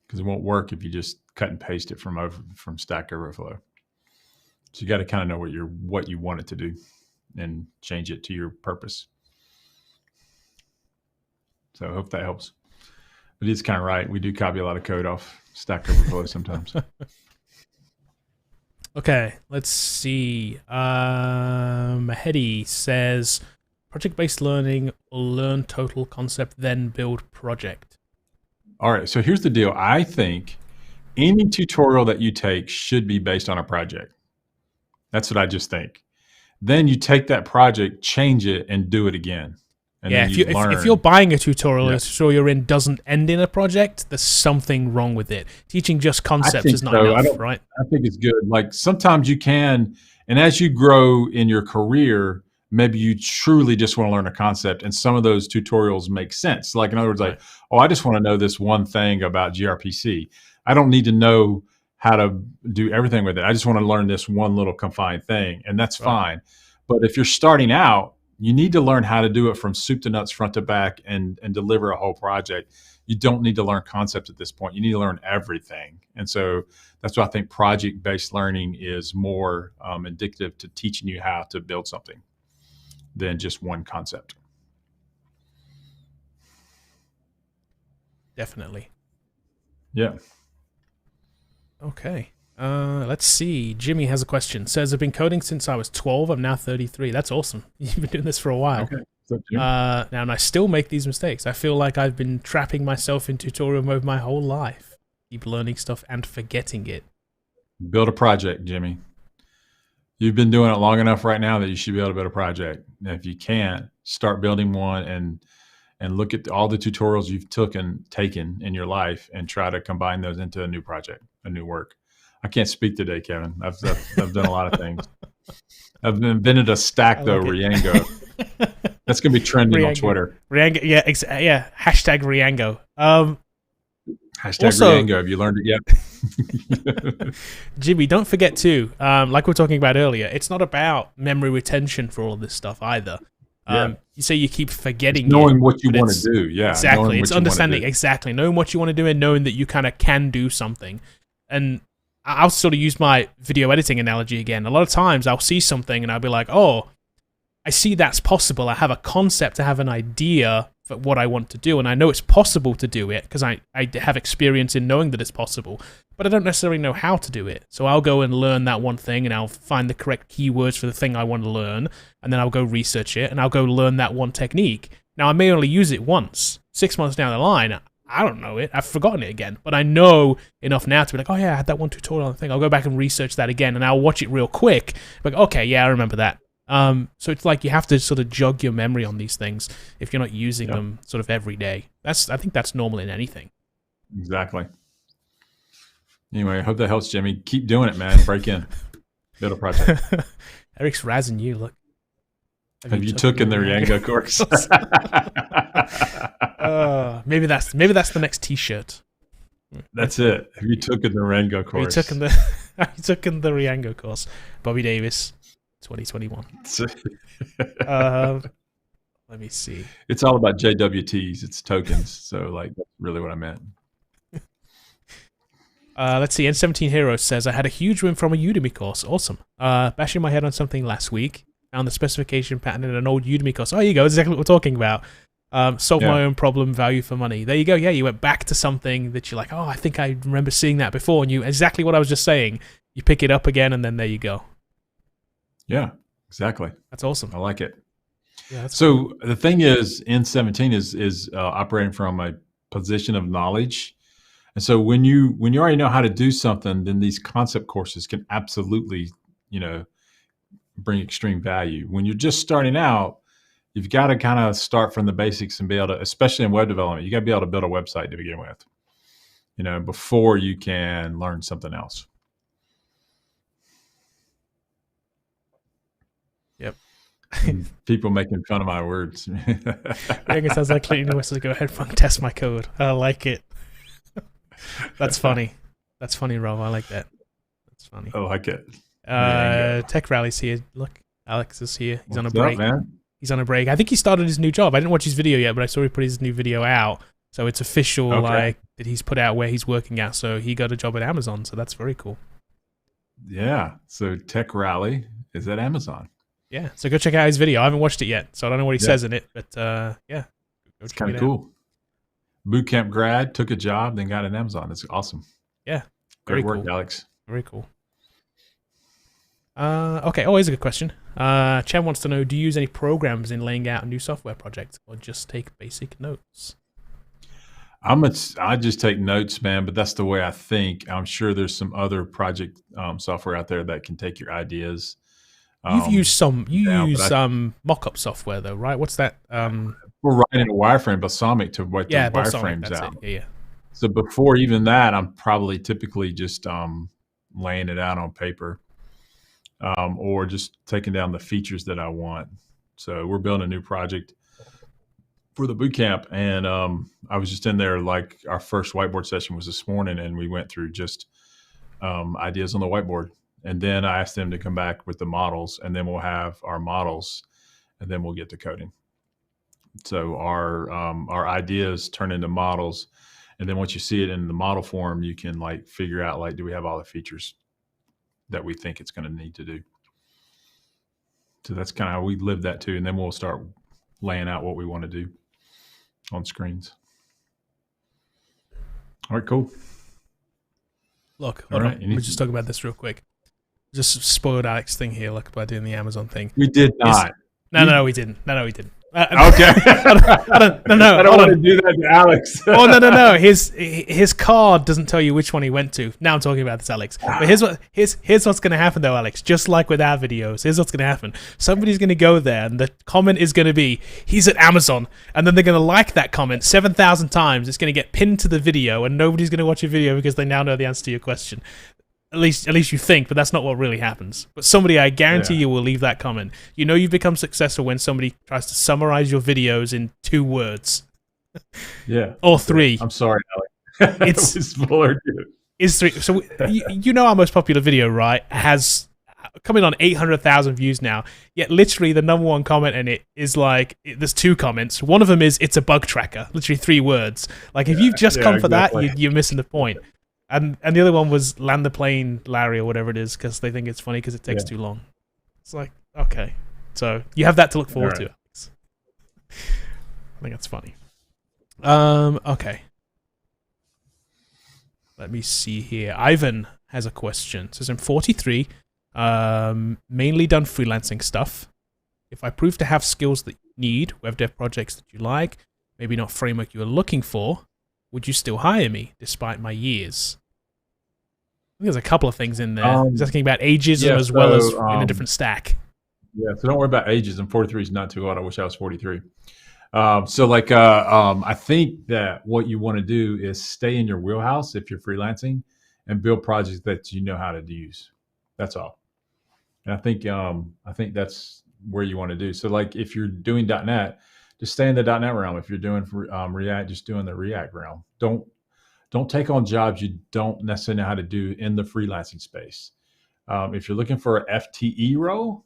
A: because it won't work if you just cut and paste it from Stack Overflow. So you got to kind of know what you want it to do and change it to your purpose. So I hope that helps. But it's kind of right. We do copy a lot of code off Stack Overflow sometimes.
B: Okay, let's see. Mahedi says, project-based learning, learn total concept, then build project.
A: All right, so here's the deal. I think any tutorial that you take should be based on a project. That's what I just think. Then you take that project, change it, and do it again. and
B: Yeah,
A: then you
B: if you're
A: learn.
B: buying a tutorial,
A: Yeah,
B: a tutorial you're in doesn't end in a project, there's something wrong with it. Teaching just
A: I
B: concepts
A: think
B: is not
A: so.
B: enough, right?
A: I think it's good. Like sometimes you can, and as you grow in your career, maybe you truly just want to learn a concept, and some of those tutorials make sense. Like in other words,
B: Right.
A: like, oh, I just want to know this one thing about gRPC. I don't need to know how to do everything with it. I just want to learn this one little confined thing, and that's
B: Right.
A: fine. But if you're starting out, you need to learn how to do it from soup to nuts, front to back, and deliver a whole project. You don't need to learn concepts at this point. You need to learn everything. And so that's why I think project based learning is more indicative to teaching you how to build something than just one concept.
B: Definitely.
A: Yeah.
B: Okay. Let's see. Jimmy has a question. Says, I've been coding since I was 12. I'm now 33. That's awesome. You've been doing this for a while.
A: Okay. So,
B: Now, and I still make these mistakes. I feel like I've been trapping myself in tutorial mode my whole life. Keep learning stuff and forgetting it.
A: build a project, Jimmy. You've been doing it long enough right now that you should be able to build a project. And if you can't, start building one and look at all the tutorials you've taken in your life and try to combine those into a new project, a new work. I can't speak today, Kevin. I've done a lot of things. I've invented a stack though, Riango. That's gonna be trending on Twitter.
B: Riango, yeah, yeah. Hashtag Riango.
A: Hashtag
B: also,
A: Riango. Have you learned it yet?
B: Jimmy, don't forget too. Like we were talking about earlier, it's not about memory retention for all of this stuff either. You say you keep forgetting
A: it's knowing
B: it,
A: what you want to do. Yeah,
B: exactly. It's understanding exactly, knowing what you want to do and knowing that you kind of can do something. And I'll sort of use my video editing analogy again. A lot of times I'll see something and I'll be like, oh, I see that's possible. I have a concept, I have an idea for what I want to do, and I know it's possible to do it because I have experience in knowing that it's possible, but I don't necessarily know how to do it. So I'll go and learn that one thing, and I'll find the correct keywords for the thing I want to learn, and then I'll go research it, and I'll go learn that one technique. Now, I may only use it once. 6 months down the line, I don't know it. I've forgotten it again. But I know enough now to be like, oh yeah, I had that one tutorial thing. I'll go back and research that again, and I'll watch it real quick. Like, okay, yeah, I remember that. So it's like you have to sort of jog your memory on these things if you're not using them sort of every day. I think that's normal in anything.
A: Exactly. Anyway, I hope that helps, Jimmy. Keep doing it, man. Break in. Build a project.
B: Eric's razzing you. Look.
A: Have you taken the Riango course?
B: Maybe that's the next T-shirt.
A: That's it. Have you taken the Riango course?
B: Have you taken the Riango course? Bobby Davis, 2021. Let me see.
A: It's all about JWTs. It's tokens. So, like, that's really what I meant.
B: Let's see. N17 Heroes says, I had a huge win from a Udemy course. Awesome. Bashing my head on something last week. Found the specification pattern in an old Udemy course. Oh, here you go. Exactly what we're talking about. Solve my own problem, value for money. There you go. Yeah, you went back to something that you're like, oh, I think I remember seeing that before. And you, exactly what I was just saying. You pick it up again, and then there you go.
A: Yeah, exactly.
B: That's awesome.
A: I like it.
B: Yeah,
A: so cool. The thing is, N17 is operating from a position of knowledge. And so when you already know how to do something, then these concept courses can absolutely, bring extreme value. When you're just starting out, you've got to kind of start from the basics and be able to, especially in web development, you got to be able to build a website to begin with, before you can learn something else.
B: Yep.
A: People making fun of my words.
B: I guess sounds like Clinton wants to go ahead and test my code. I like it. That's funny. That's funny, Rob. I like that. That's funny.
A: I like it.
B: Tech Rally's here. Look, Alex is here. He's on a
A: What's
B: break.
A: up, man?
B: He's on a break. I think he started his new job. I didn't watch his video yet, but I saw he put his new video out. So it's official, like, that he's put out where he's working at. So he got a job at Amazon. So that's very cool.
A: Yeah. So Tech Rally is at Amazon.
B: Yeah. So go check out his video. I haven't watched it yet, so I don't know what he says in it. But yeah,
A: it's kind of cool. Bootcamp grad, took a job, then got an Amazon. It's awesome.
B: Yeah.
A: Great work, cool. Alex.
B: Very cool. Okay. Oh, here's a good question. Chen wants to know, do you use any programs in laying out a new software project or just take basic notes?
A: I just take notes, man, but that's the way I think. I'm sure there's some other project software out there that can take your ideas.
B: You've used some, mock-up software though, right? What's that?
A: we're writing a wireframe balsamic to write the
B: Yeah, balsamic.
A: wireframes
B: That's
A: out.
B: it. Yeah, yeah.
A: So before even that, I'm probably typically just laying it out on paper, or just taking down the features that I want. So we're building a new project for the boot camp, and I was just in there. Like our first whiteboard session was this morning, and we went through just ideas on the whiteboard, and then I asked them to come back with the models, and then we'll have our models, and then we'll get to coding. So our ideas turn into models, and then once you see it in the model form, you can like figure out like, do we have all the features that we think it's going to need to do? So that's kind of how we live that too, and then we'll start laying out what we want to do on screens. All right, cool.
B: Look, hold on. Let me just talk about this real quick. Just spoiled Alex thing here, like by doing the Amazon thing.
A: We did not.
B: No, we didn't. No, we didn't.
A: Okay.
B: I don't
A: want to do that to Alex.
B: Oh no. His card doesn't tell you which one he went to. Now I'm talking about this, Alex. But here's what's going to happen though, Alex. Just like with our videos, here's what's going to happen. Somebody's going to go there, and the comment is going to be, "He's at Amazon," and then they're going to like that comment 7,000 times. It's going to get pinned to the video, and nobody's going to watch your video because they now know the answer to your question. At least you think, but that's not what really happens. But somebody, I guarantee you, will leave that comment. You know you've become successful when somebody tries to summarize your videos in 2 words.
A: Yeah.
B: Or 3.
A: I'm sorry, Alex. It's 4.
B: It's 3. So you know our most popular video, right, has coming on 800,000 views now. Yet literally the number 1 comment in it is like, there's 2 comments. One of them is, "It's a bug tracker." Literally 3 words. Like if you've just come for that, you're missing the point. And the other one was "Land the Plane, Larry," or whatever it is, because they think it's funny because it takes too long. It's like, okay. So you have that to look forward to, Alex. I think that's funny. Okay. Let me see here. Ivan has a question. It says, "I'm 43, mainly done freelancing stuff. If I prove to have skills that you need, web dev projects that you like, maybe not framework you are looking for, would you still hire me despite my years?" I think there's a couple of things in there. He's asking about ageism as well as in a different stack.
A: Yeah, so don't worry about ages. And 43 is not too old. I wish I was 43. I think that what you want to do is stay in your wheelhouse if you're freelancing and build projects that you know how to use. That's all. And I think that's where you want to do. So like if you're doing .NET, just stay in the .NET realm. If you're doing React, just do in the React realm. Don't take on jobs you don't necessarily know how to do in the freelancing space. If you're looking for an FTE role,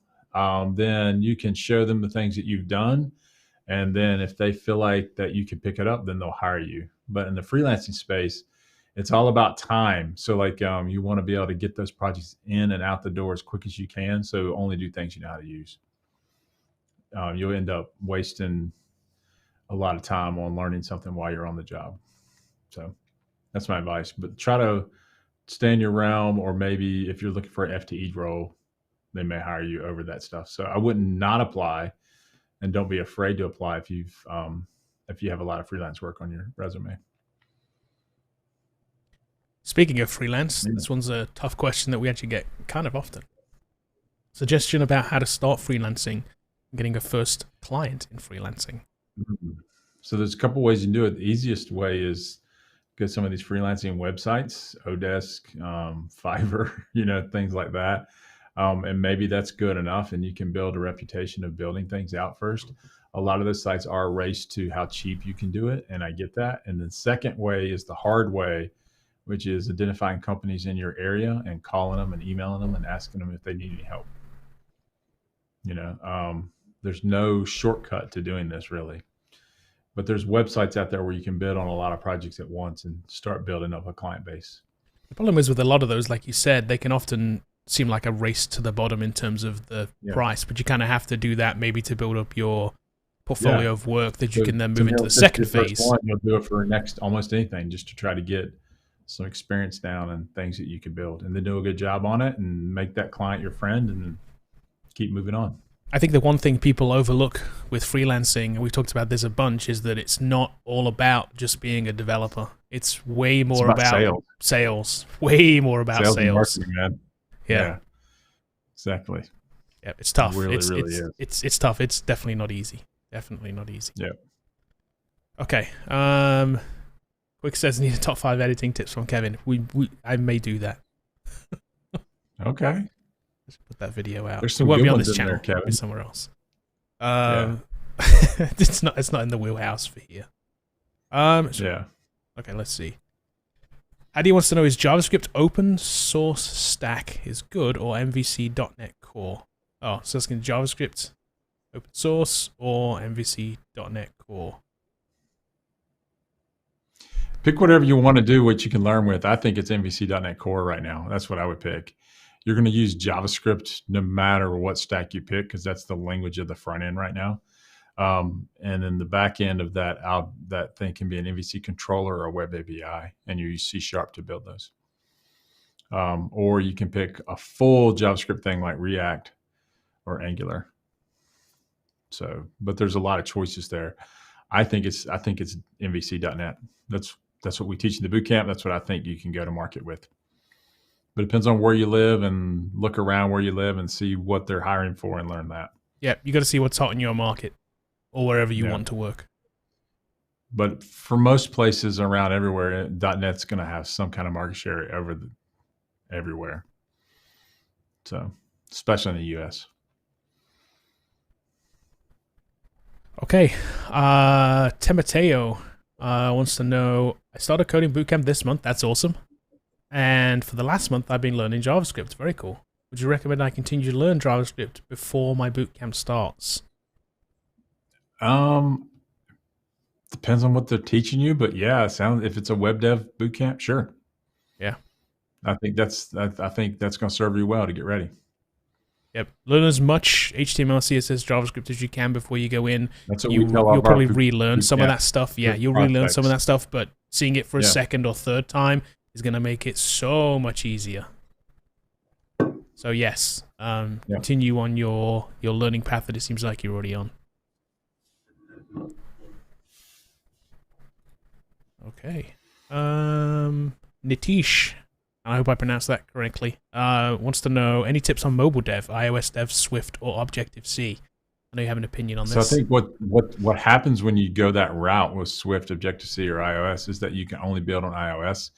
A: then you can show them the things that you've done. And then if they feel like that you can pick it up, then they'll hire you. But in the freelancing space, it's all about time. So like you want to be able to get those projects in and out the door as quick as you can. So only do things you know how to use. You'll end up wasting a lot of time on learning something while you're on the job. So that's my advice. But try to stay in your realm, or maybe if you're looking for an FTE role, they may hire you over that stuff. So I wouldn't not apply, and don't be afraid to apply if you have a lot of freelance work on your resume.
B: Speaking of freelance, this one's a tough question that we actually get kind of often. Suggestion about how to start freelancing and getting a first client in freelancing.
A: So there's a couple ways you can do it. The easiest way is go to some of these freelancing websites, Odesk, Fiverr, things like that. And maybe that's good enough, and you can build a reputation of building things out first. A lot of those sites are a race to how cheap you can do it, and I get that. And the second way is the hard way, which is identifying companies in your area and calling them and emailing them and asking them if they need any help. There's no shortcut to doing this really, but there's websites out there where you can bid on a lot of projects at once and start building up a client base.
B: The problem is with a lot of those, like you said, they can often seem like a race to the bottom in terms of the price, but you kind of have to do that maybe to build up your portfolio of work that you can then move into the second phase.
A: You'll do it for almost anything, just to try to get some experience down and things that you can build, and then do a good job on it and make that client your friend and keep moving on.
B: I think the one thing people overlook with freelancing, and we've talked about this a bunch, is that it's not all about just being a developer. It's way more about sales. Way more about sales.
A: And marketing, man.
B: Yeah.
A: Exactly.
B: Yeah, it's tough.
A: It really is.
B: It's tough. It's definitely not easy. Definitely not easy.
A: Yeah.
B: Okay. Quick says need a top 5 editing tips from Kevin. I may do that.
A: Okay.
B: Let's put that video out.
A: There's
B: It
A: some
B: won't
A: good
B: be on
A: ones
B: this
A: in
B: channel.
A: there, Kevin.
B: It'll be somewhere else.
A: Yeah.
B: It's not in the wheelhouse for here.
A: Yeah.
B: Okay, let's see. Adi wants to know, is JavaScript open source stack is good or MVC.NET Core? Oh, so it's going to JavaScript open source or MVC.NET Core.
A: Pick whatever you want to do, what you can learn with. I think it's MVC.NET Core right now. That's what I would pick. You're going to use JavaScript no matter what stack you pick because that's the language of the front end right now. And then the back end of that, that thing can be an MVC controller or a web API, and you use C# to build those. Or you can pick a full JavaScript thing like React or Angular. So, but there's a lot of choices there. I think it's MVC.NET. That's what we teach in the boot camp. That's what I think you can go to market with. But it depends on where you live, and look around where you live and see what they're hiring for and learn that.
B: Yeah, you got to see what's hot in your market or wherever you want to work.
A: But for most places around everywhere, .NET's going to have some kind of market share everywhere. So, especially in the US.
B: Okay. Temateo wants to know, I started coding bootcamp this month. That's awesome. And for the last month, I've been learning JavaScript. Very cool. Would you recommend I continue to learn JavaScript before my bootcamp starts?
A: Depends on what they're teaching you, but yeah, if it's a web dev bootcamp, sure.
B: Yeah.
A: I think that's going to serve you well to get ready.
B: Yep. Learn as much HTML, CSS, JavaScript as you can before you go in.
A: That's what we tell
B: you'll probably relearn some of that stuff. Yeah, you'll relearn some of that stuff, but seeing it for a second or third time is going to make it so much easier. So yes, continue on your learning path that it seems like you're already on. Okay. Nitish, I hope I pronounced that correctly, wants to know any tips on mobile dev, iOS dev, Swift, or Objective-C. I know you have an opinion on this.
A: So I think what happens when you go that route with Swift, Objective-C, or iOS is that you can only build on iOS.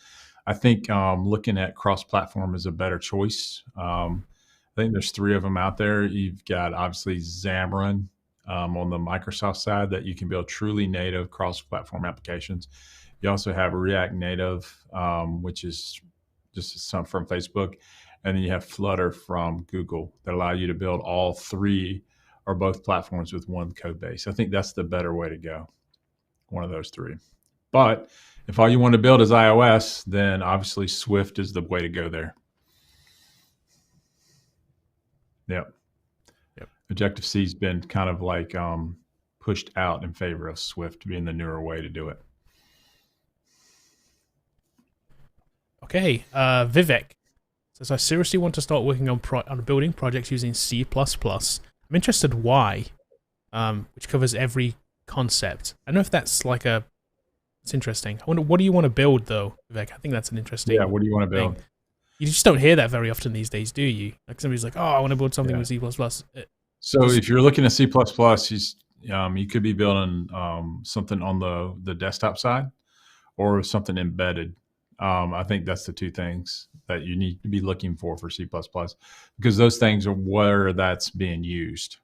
A: I think looking at cross-platform is a better choice. I think there's 3 of them out there. You've got obviously Xamarin on the Microsoft side that you can build truly native cross-platform applications. You also have React Native, which is just some from Facebook. And then you have Flutter from Google that allow you to build all 3 or both platforms with one code base. I think that's the better way to go, one of those 3. But if all you want to build is iOS, then obviously Swift is the way to go there. Yep. Objective-C's been kind of like pushed out in favor of Swift being the newer way to do it.
B: Okay, Vivek says, I seriously want to start working on building projects using C++. I'm interested why, which covers every concept. I don't know if that's like it's interesting. I wonder, what do you want to build though, Vivek? I think that's an interesting
A: what do you want to build?
B: You just don't hear that very often these days, do you? Like somebody's like, oh, I want to build something with C++.
A: So if you're looking at C++, you could be building something on the desktop side or something embedded. I think that's the 2 things that you need to be looking for C++, because those things are where that's being used.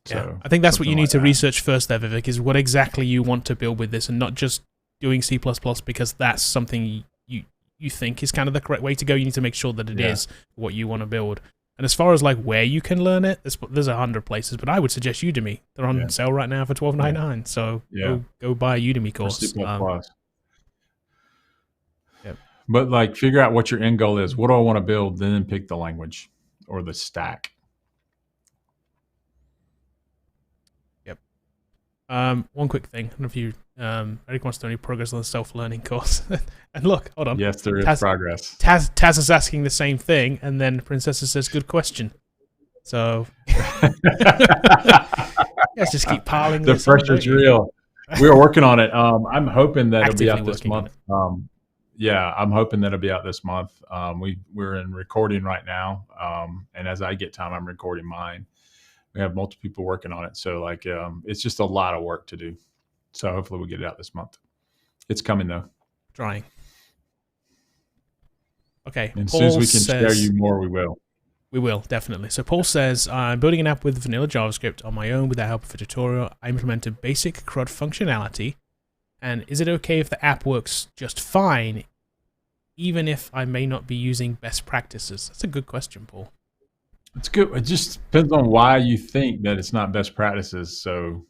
A: So
B: I think that's what you need to research first there, Vivek, is what exactly you want to build with this, and not just doing C++ because that's something you think is kind of the correct way to go. You need to make sure that it is what you want to build. And as far as like where you can learn it, there's 100 places, but I would suggest Udemy. They're on sale right now for $12.99. So go buy a Udemy course.
A: But like figure out what your end goal is. What do I want to build? Then pick the language or the stack.
B: Yep. One quick thing. I don't know if you Eric wants to know any progress on the self-learning course. And look, hold on.
A: Yes, there is progress.
B: Taz is asking the same thing, and then Princessa says, good question. So let's just keep piling
A: the pressure's real. We are working on it. I'm hoping that it'll be out this month. I'm hoping that it'll be out this month. We're in recording right now. And as I get time, I'm recording mine. We have multiple people working on it. So like, it's just a lot of work to do. So hopefully we'll get it out this month. It's coming though.
B: Trying. Okay.
A: And as
B: Paul
A: soon as we can share
B: says,
A: you more, we will.
B: We will, definitely. So Paul says, I'm building an app with vanilla JavaScript on my own with the help of a tutorial. I implemented basic CRUD functionality. And is it okay if the app works just fine, even if I may not be using best practices? That's a good question, Paul.
A: It's good. It just depends on why you think that it's not best practices. So,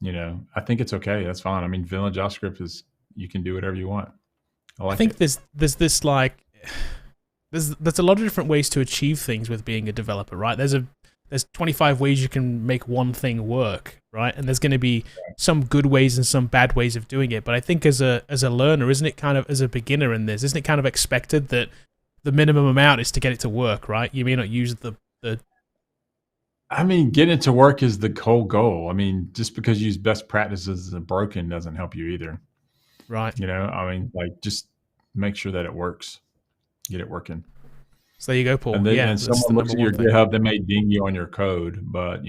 A: I think it's okay. That's fine. I mean, vanilla JavaScript is, you can do whatever you want.
B: I think there's this like, there's a lot of different ways to achieve things with being a developer, right? There's 25 ways you can make one thing work, right? And there's going to be some good ways and some bad ways of doing it. But I think as a learner, isn't it kind of, as a beginner in this, isn't it kind of expected that the minimum amount is to get it to work, right? You may not use the
A: I mean, getting it to work is the whole goal. I mean, just because you use best practices and broken doesn't help you either.
B: Right.
A: I mean, like, just make sure that it works. Get it working.
B: So there you go, Paul.
A: And someone looks at your GitHub, they may ding you on your code, but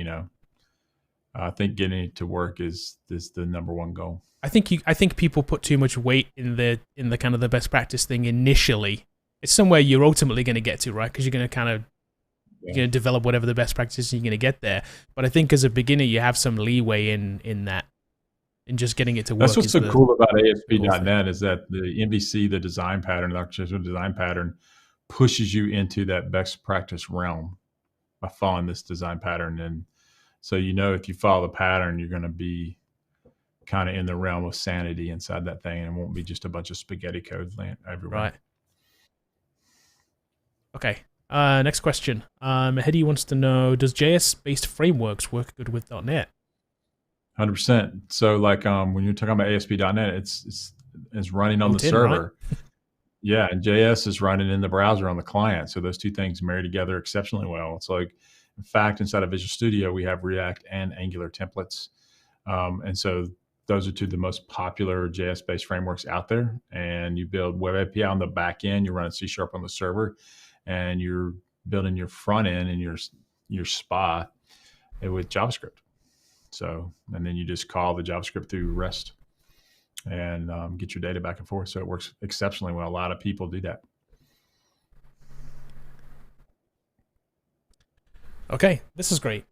A: I think getting it to work is the number one goal.
B: I think people put too much weight in the kind of the best practice thing initially. It's somewhere you're ultimately going to get to, right? Because you're going to kind of you're going to develop whatever the best practice is, and you're going to get there. But I think as a beginner, you have some leeway in that. And just getting it to work.
A: That's what's so cool about ASP.NET is that the MVC, the design pattern, the architectural design pattern, pushes you into that best practice realm by following this design pattern. And so, if you follow the pattern, you're going to be kind of in the realm of sanity inside that thing, and it won't be just a bunch of spaghetti code everywhere.
B: Right. Okay. Next question. Hedy wants to know, does JS-based frameworks work good with .NET?
A: 100%. So like when you're talking about ASP.NET, it's running on the server. Right? Yeah, and JS is running in the browser on the client. So those two things marry together exceptionally well. It's like, in fact, inside of Visual Studio, we have React and Angular templates. And so those are two of the most popular JS-based frameworks out there. And you build Web API on the back end, you're running C# on the server, and you're building your front end and your SPA with JavaScript. So, and then you just call the JavaScript through REST and get your data back and forth. So it works exceptionally well. A lot of people do that.
B: Okay, this is great.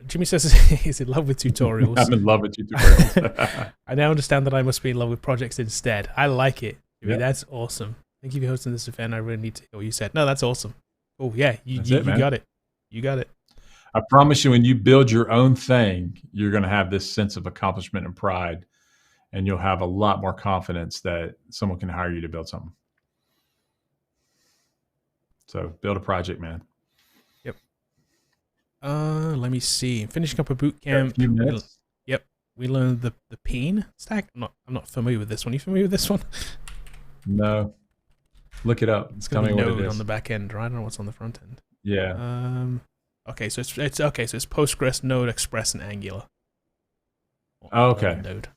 B: Jimmy says he's in love with tutorials.
A: I'm in love with tutorials.
B: I now understand that I must be in love with projects instead. I like it. Jimmy,
A: yep.
B: That's awesome. Thank you for hosting this event. I really need to hear what you said. No, that's awesome. Oh, yeah, you got it. You got it.
A: I promise you, when you build your own thing, you're going to have this sense of accomplishment and pride, and you'll have a lot more confidence that someone can hire you to build something. So build a project, man.
B: Yep. Let me see. Finishing up a boot camp. Yep. We learned the peen stack. I'm not familiar with this one. Are you familiar with this one?
A: No. Look it up.
B: Tell me what it is. On the back end, right? I don't know what's on the front end.
A: Yeah.
B: Okay, so it's Postgres, Node, Express, and Angular.
A: Okay.
B: Node.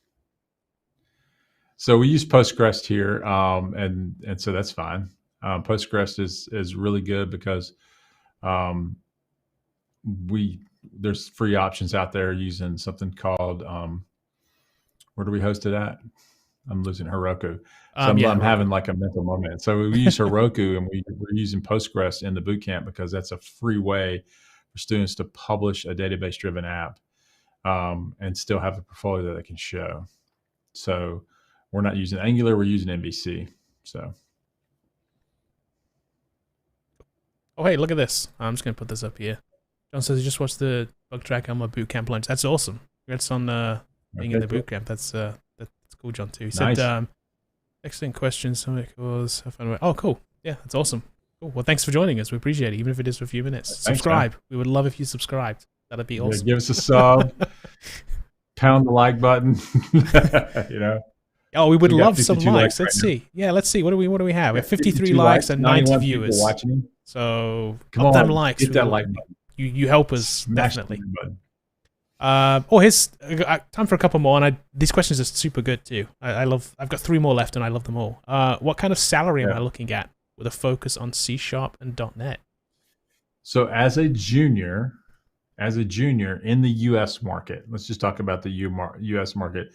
A: So we use Postgres here, and so that's fine. Postgres is really good because there's free options out there using something called where do we host it at? I'm losing Heroku. So I'm having like a mental moment. So we use Heroku, and we're using Postgres in the bootcamp because that's a free way for students to publish a database-driven app and still have a portfolio that they can show. So we're not using Angular, we're using MVC. So.
B: Oh, hey, look at this. I'm just going to put this up here. John says he just watched the bug track on my bootcamp lunch. That's awesome. Congrats on being in the bootcamp. That's cool, John, too. He said, excellent question. Oh, cool. Yeah, that's awesome. Cool. Well, thanks for joining us. We appreciate it, even if it is for a few minutes. Thanks, subscribe. Man. We would love if you subscribed. That'd be awesome.
A: Yeah, give us a sub. Pound the like button.
B: Oh, we would love some likes. Let's see. Yeah, let's see. What do we have? We have 53 likes and 90 viewers.
A: Watching.
B: So come on, them likes.
A: Hit that like button.
B: You help us. Smash definitely. Here's time for a couple more, and these questions are super good too. I've got 3 more left, and I love them all. What kind of salary am I looking at with a focus on C# and .NET?
A: So as a junior, as a junior in the U.S. market, let's just talk about the U.S. market.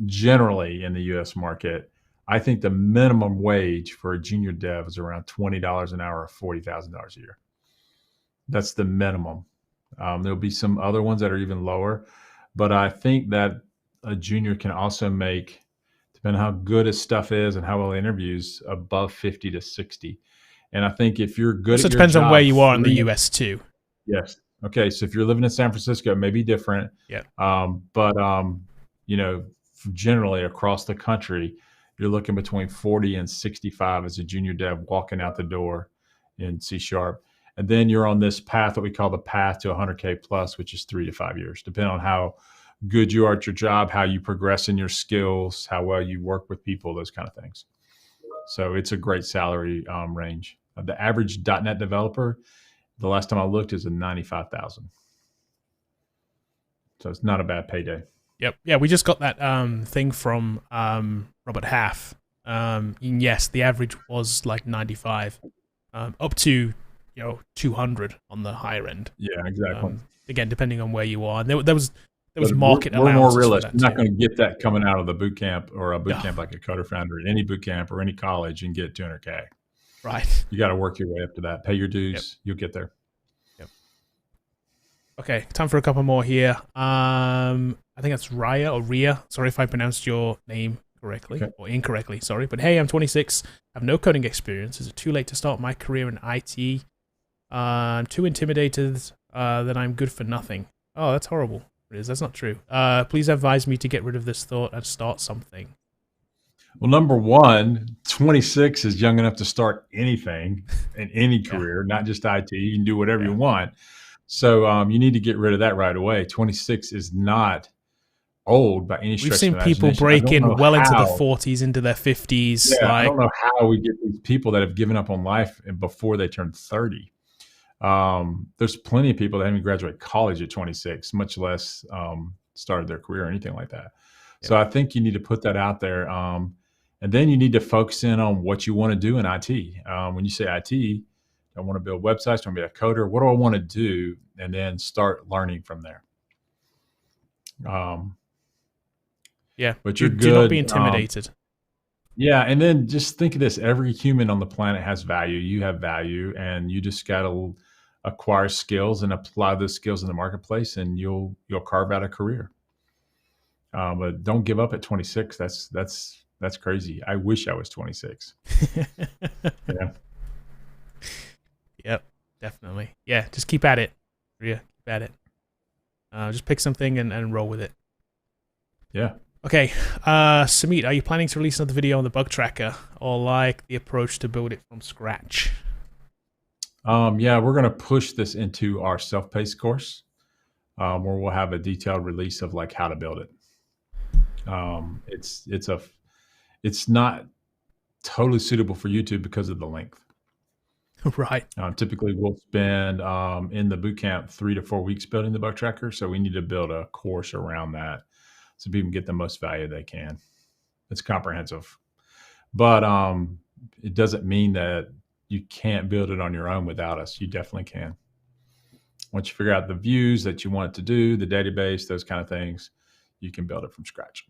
A: Generally, in the U.S. market, I think the minimum wage for a junior dev is around $20 an hour or $40,000 a year. That's the minimum. There'll be some other ones that are even lower, but I think that a junior can also make, depending on how good his stuff is and how well he interviews, above 50 to 60. And I think if you're good
B: So
A: at
B: it
A: your
B: depends on
A: job,
B: where you are in the US too.
A: yes. Okay. So if you're living in San Francisco, it may be different.
B: Yeah.
A: But you know, generally across the country, you're looking between 40 and 65 as a junior dev walking out the door in C#. And then you're on this path that we call the path to 100K plus, which is 3 to 5 years, depending on how good you are at your job, how you progress in your skills, how well you work with people, those kind of things. So it's a great salary range. The average .NET developer, the last time I looked, is a 95,000. So it's not a bad payday.
B: Yep. Yeah, we just got that thing from Robert Half. And yes, the average was like 95, up to 200 on the higher end.
A: Yeah, exactly.
B: Again, depending on where you are. There was market
A: we're
B: allowances.
A: More realistic. You're not
B: too.
A: going to get that coming out of the boot camp or a boot camp like a Coder Foundry, any boot camp or any college, and get 200K.
B: Right.
A: You got to work your way up to that. Pay your dues. Yep. You'll get there.
B: Yep. Okay, time for a couple more here. I think that's Raya or Ria. Sorry if I pronounced your name correctly or incorrectly. Sorry, but hey, I'm 26. I have no coding experience. Is it too late to start my career in IT? I'm too intimidated that I'm good for nothing. Oh, that's horrible. It is. That's not true. Please advise me to get rid of this thought and start something.
A: Well, number one, 26 is young enough to start anything in any career, not just IT. You can do whatever you want. So you need to get rid of that right away. 26 is not old by any stretch.
B: We've seen people break in well into the 40s, into their 50s.
A: Yeah, I don't know how we get these people that have given up on life before they turn 30. There's plenty of people that haven't graduated college at 26, much less started their career or anything like that. Yep. So I think you need to put that out there. And then you need to focus in on what you want to do in IT. When you say IT, I want to build websites, I want to be a coder. What do I want to do? And then start learning from there.
B: Yeah,
A: but you're
B: do not be intimidated.
A: Yeah, and then just think of this. Every human on the planet has value. You have value, and you just got to acquire skills and apply those skills in the marketplace, and you'll carve out a career. But don't give up at 26. That's crazy. I wish I was 26. Yeah.
B: Yep, definitely. Yeah, just keep at it. Yeah, keep at it. Just pick something and roll with it.
A: Yeah.
B: Okay, Samit, are you planning to release another video on the bug tracker, or like the approach to build it from scratch?
A: Yeah, we're going to push this into our self-paced course, where we'll have a detailed release of like how to build it. It's not totally suitable for YouTube because of the length.
B: Right.
A: Typically, we'll spend in the bootcamp 3 to 4 weeks building the bug tracker, so we need to build a course around that so people can get the most value they can. It's comprehensive, but it doesn't mean that you can't build it on your own without us. You definitely can. Once you figure out the views that you want it to do, the database, those kind of things, you can build it from scratch.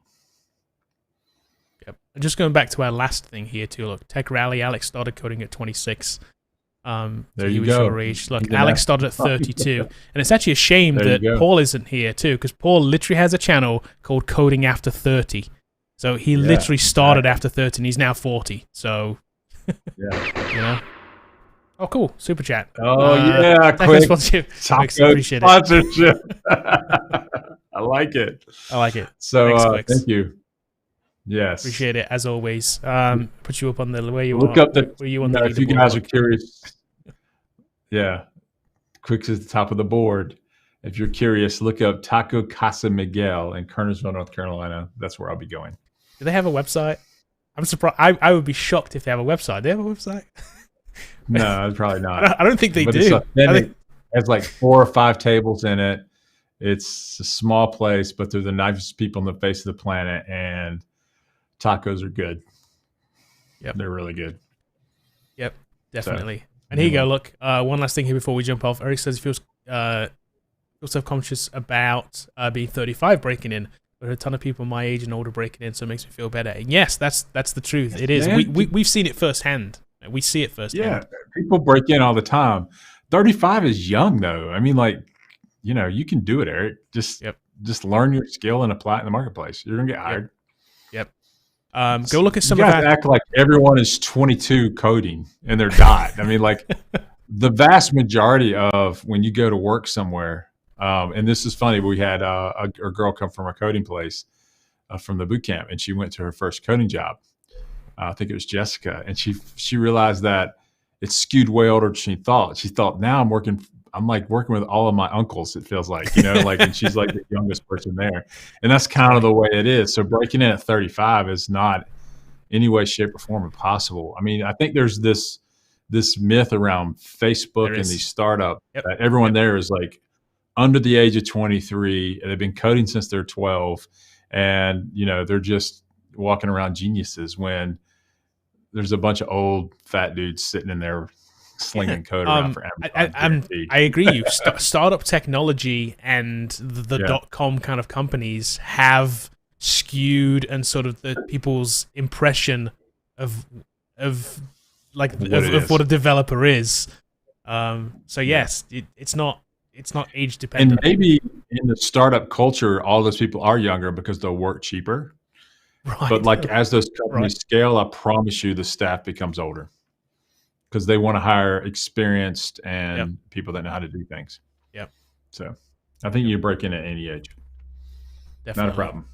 B: Yep. And just going back to our last thing here too. Look, Tech Rally. Alex started coding at 26.
A: There you go.
B: Your age. Look, Alex started at 32, and it's actually a shame that Paul isn't here too, because Paul literally has a channel called Coding After 30. So he literally started after 30, and he's now 40. So, Oh, cool. Super chat.
A: Oh, yeah. Quick
B: sponsorship.
A: I like it.
B: So,
A: thank you. Yes.
B: Appreciate it, as always. Put you up on the where you
A: look
B: are.
A: Up the,
B: where you on the
A: if you guys are curious. Yeah. Quick's at the top of the board. If you're curious, look up Taco Casa Miguel in Kernersville, North Carolina. That's where I'll be going.
B: Do they have a website? I'm surprised. I would be shocked if they have a website. Do they have a website?
A: No, probably not.
B: I don't think they do.
A: It has like 4 or 5 tables in it. It's a small place, but they're the nicest people on the face of the planet, and tacos are good.
B: Yep.
A: They're really good.
B: Yep, definitely. So, and here you go. Look, one last thing here before we jump off. Eric says he feels feel self-conscious about being 35 breaking in. But a ton of people my age and older breaking in, so it makes me feel better. And yes, that's the truth. It is. We've seen it firsthand. We see it firsthand.
A: Yeah, people break in all the time. 35 is young, though. I mean, like, you can do it, Eric. Just learn your skill and apply it in the marketplace. You're gonna get hired.
B: Yep. Go look at some
A: you
B: of
A: guys
B: that.
A: act like everyone is 22 coding and they're not. I mean, like the vast majority of when you go to work somewhere, and this is funny. We had a girl come from a coding place from the boot camp, and she went to her first coding job. I think it was Jessica, and she realized that it skewed way older than she thought. She thought, now I'm working with all of my uncles. It feels like, and she's like the youngest person there, and that's kind of the way it is. So breaking in at 35 is not any way, shape, or form impossible. I mean, I think there's this myth around Facebook and these startups that everyone there is like under the age of 23, and they've been coding since they're 12, and they're just walking around geniuses, when there's a bunch of old fat dudes sitting in there slinging code around for Amazon.
B: I agree. You startup technology and the .com kind of companies have skewed and sort of the people's impression of what a developer is. So yes, it's not age dependent.
A: And maybe in the startup culture, all those people are younger because they'll work cheaper. Right. But like as those companies scale, I promise you the staff becomes older because they want to hire experienced and people that know how to do things.
B: Yep.
A: So I think you break in at any age.
B: Definitely.
A: Not a problem.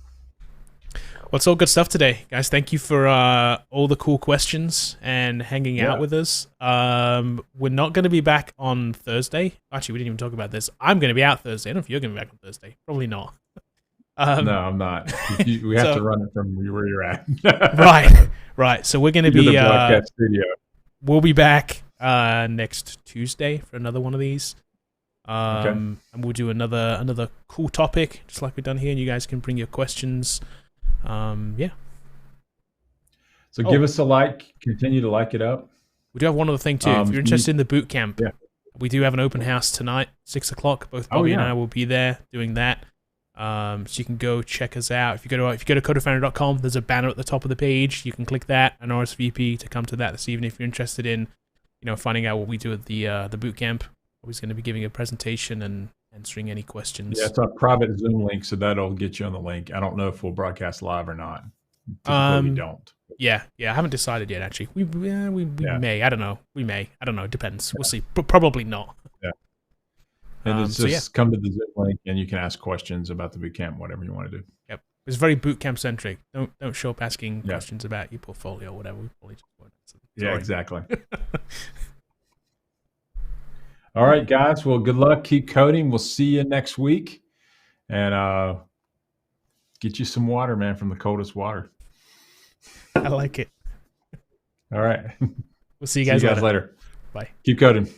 B: Well, it's all good stuff today, guys. Thank you for all the cool questions and hanging out with us. We're not going to be back on Thursday. Actually, we didn't even talk about this. I'm going to be out Thursday. I don't know if you're going to be back on Thursday. Probably not.
A: No, I'm not. We have to run it from where you're at.
B: Right. So we're going to be.
A: The broadcast studio.
B: We'll be back next Tuesday for another one of these. And we'll do another cool topic, just like we've done here, and you guys can bring your questions. So
A: give us a like. Continue to like it up.
B: We do have one other thing too. If you're interested in the boot camp, we do have an open house tonight, 6 o'clock. Both Bobby and I will be there doing that. So you can go check us out. If you go to coderfoundry.com, there's a banner at the top of the page. You can click that and RSVP to come to that this evening if you're interested in, finding out what we do at the boot camp. Always going to be giving a presentation and answering any questions.
A: Yeah, it's a private Zoom link, so that'll get you on the link. I don't know if we'll broadcast live or not. Typically, we don't.
B: Yeah, I haven't decided yet. Actually, we may. I don't know. We may. I don't know. It depends. We'll see. But probably not.
A: Yeah. And it's just come to the Zoom link, and you can ask questions about the bootcamp, whatever you want to do.
B: Yep, it's very bootcamp centric. Don't show up asking questions about your portfolio or whatever. We probably just won't.
A: Yeah, exactly. All right, guys. Well, good luck. Keep coding. We'll see you next week, and get you some water, man, from the coldest water.
B: I like it.
A: All right.
B: We'll see you guys
A: later.
B: Bye.
A: Keep coding.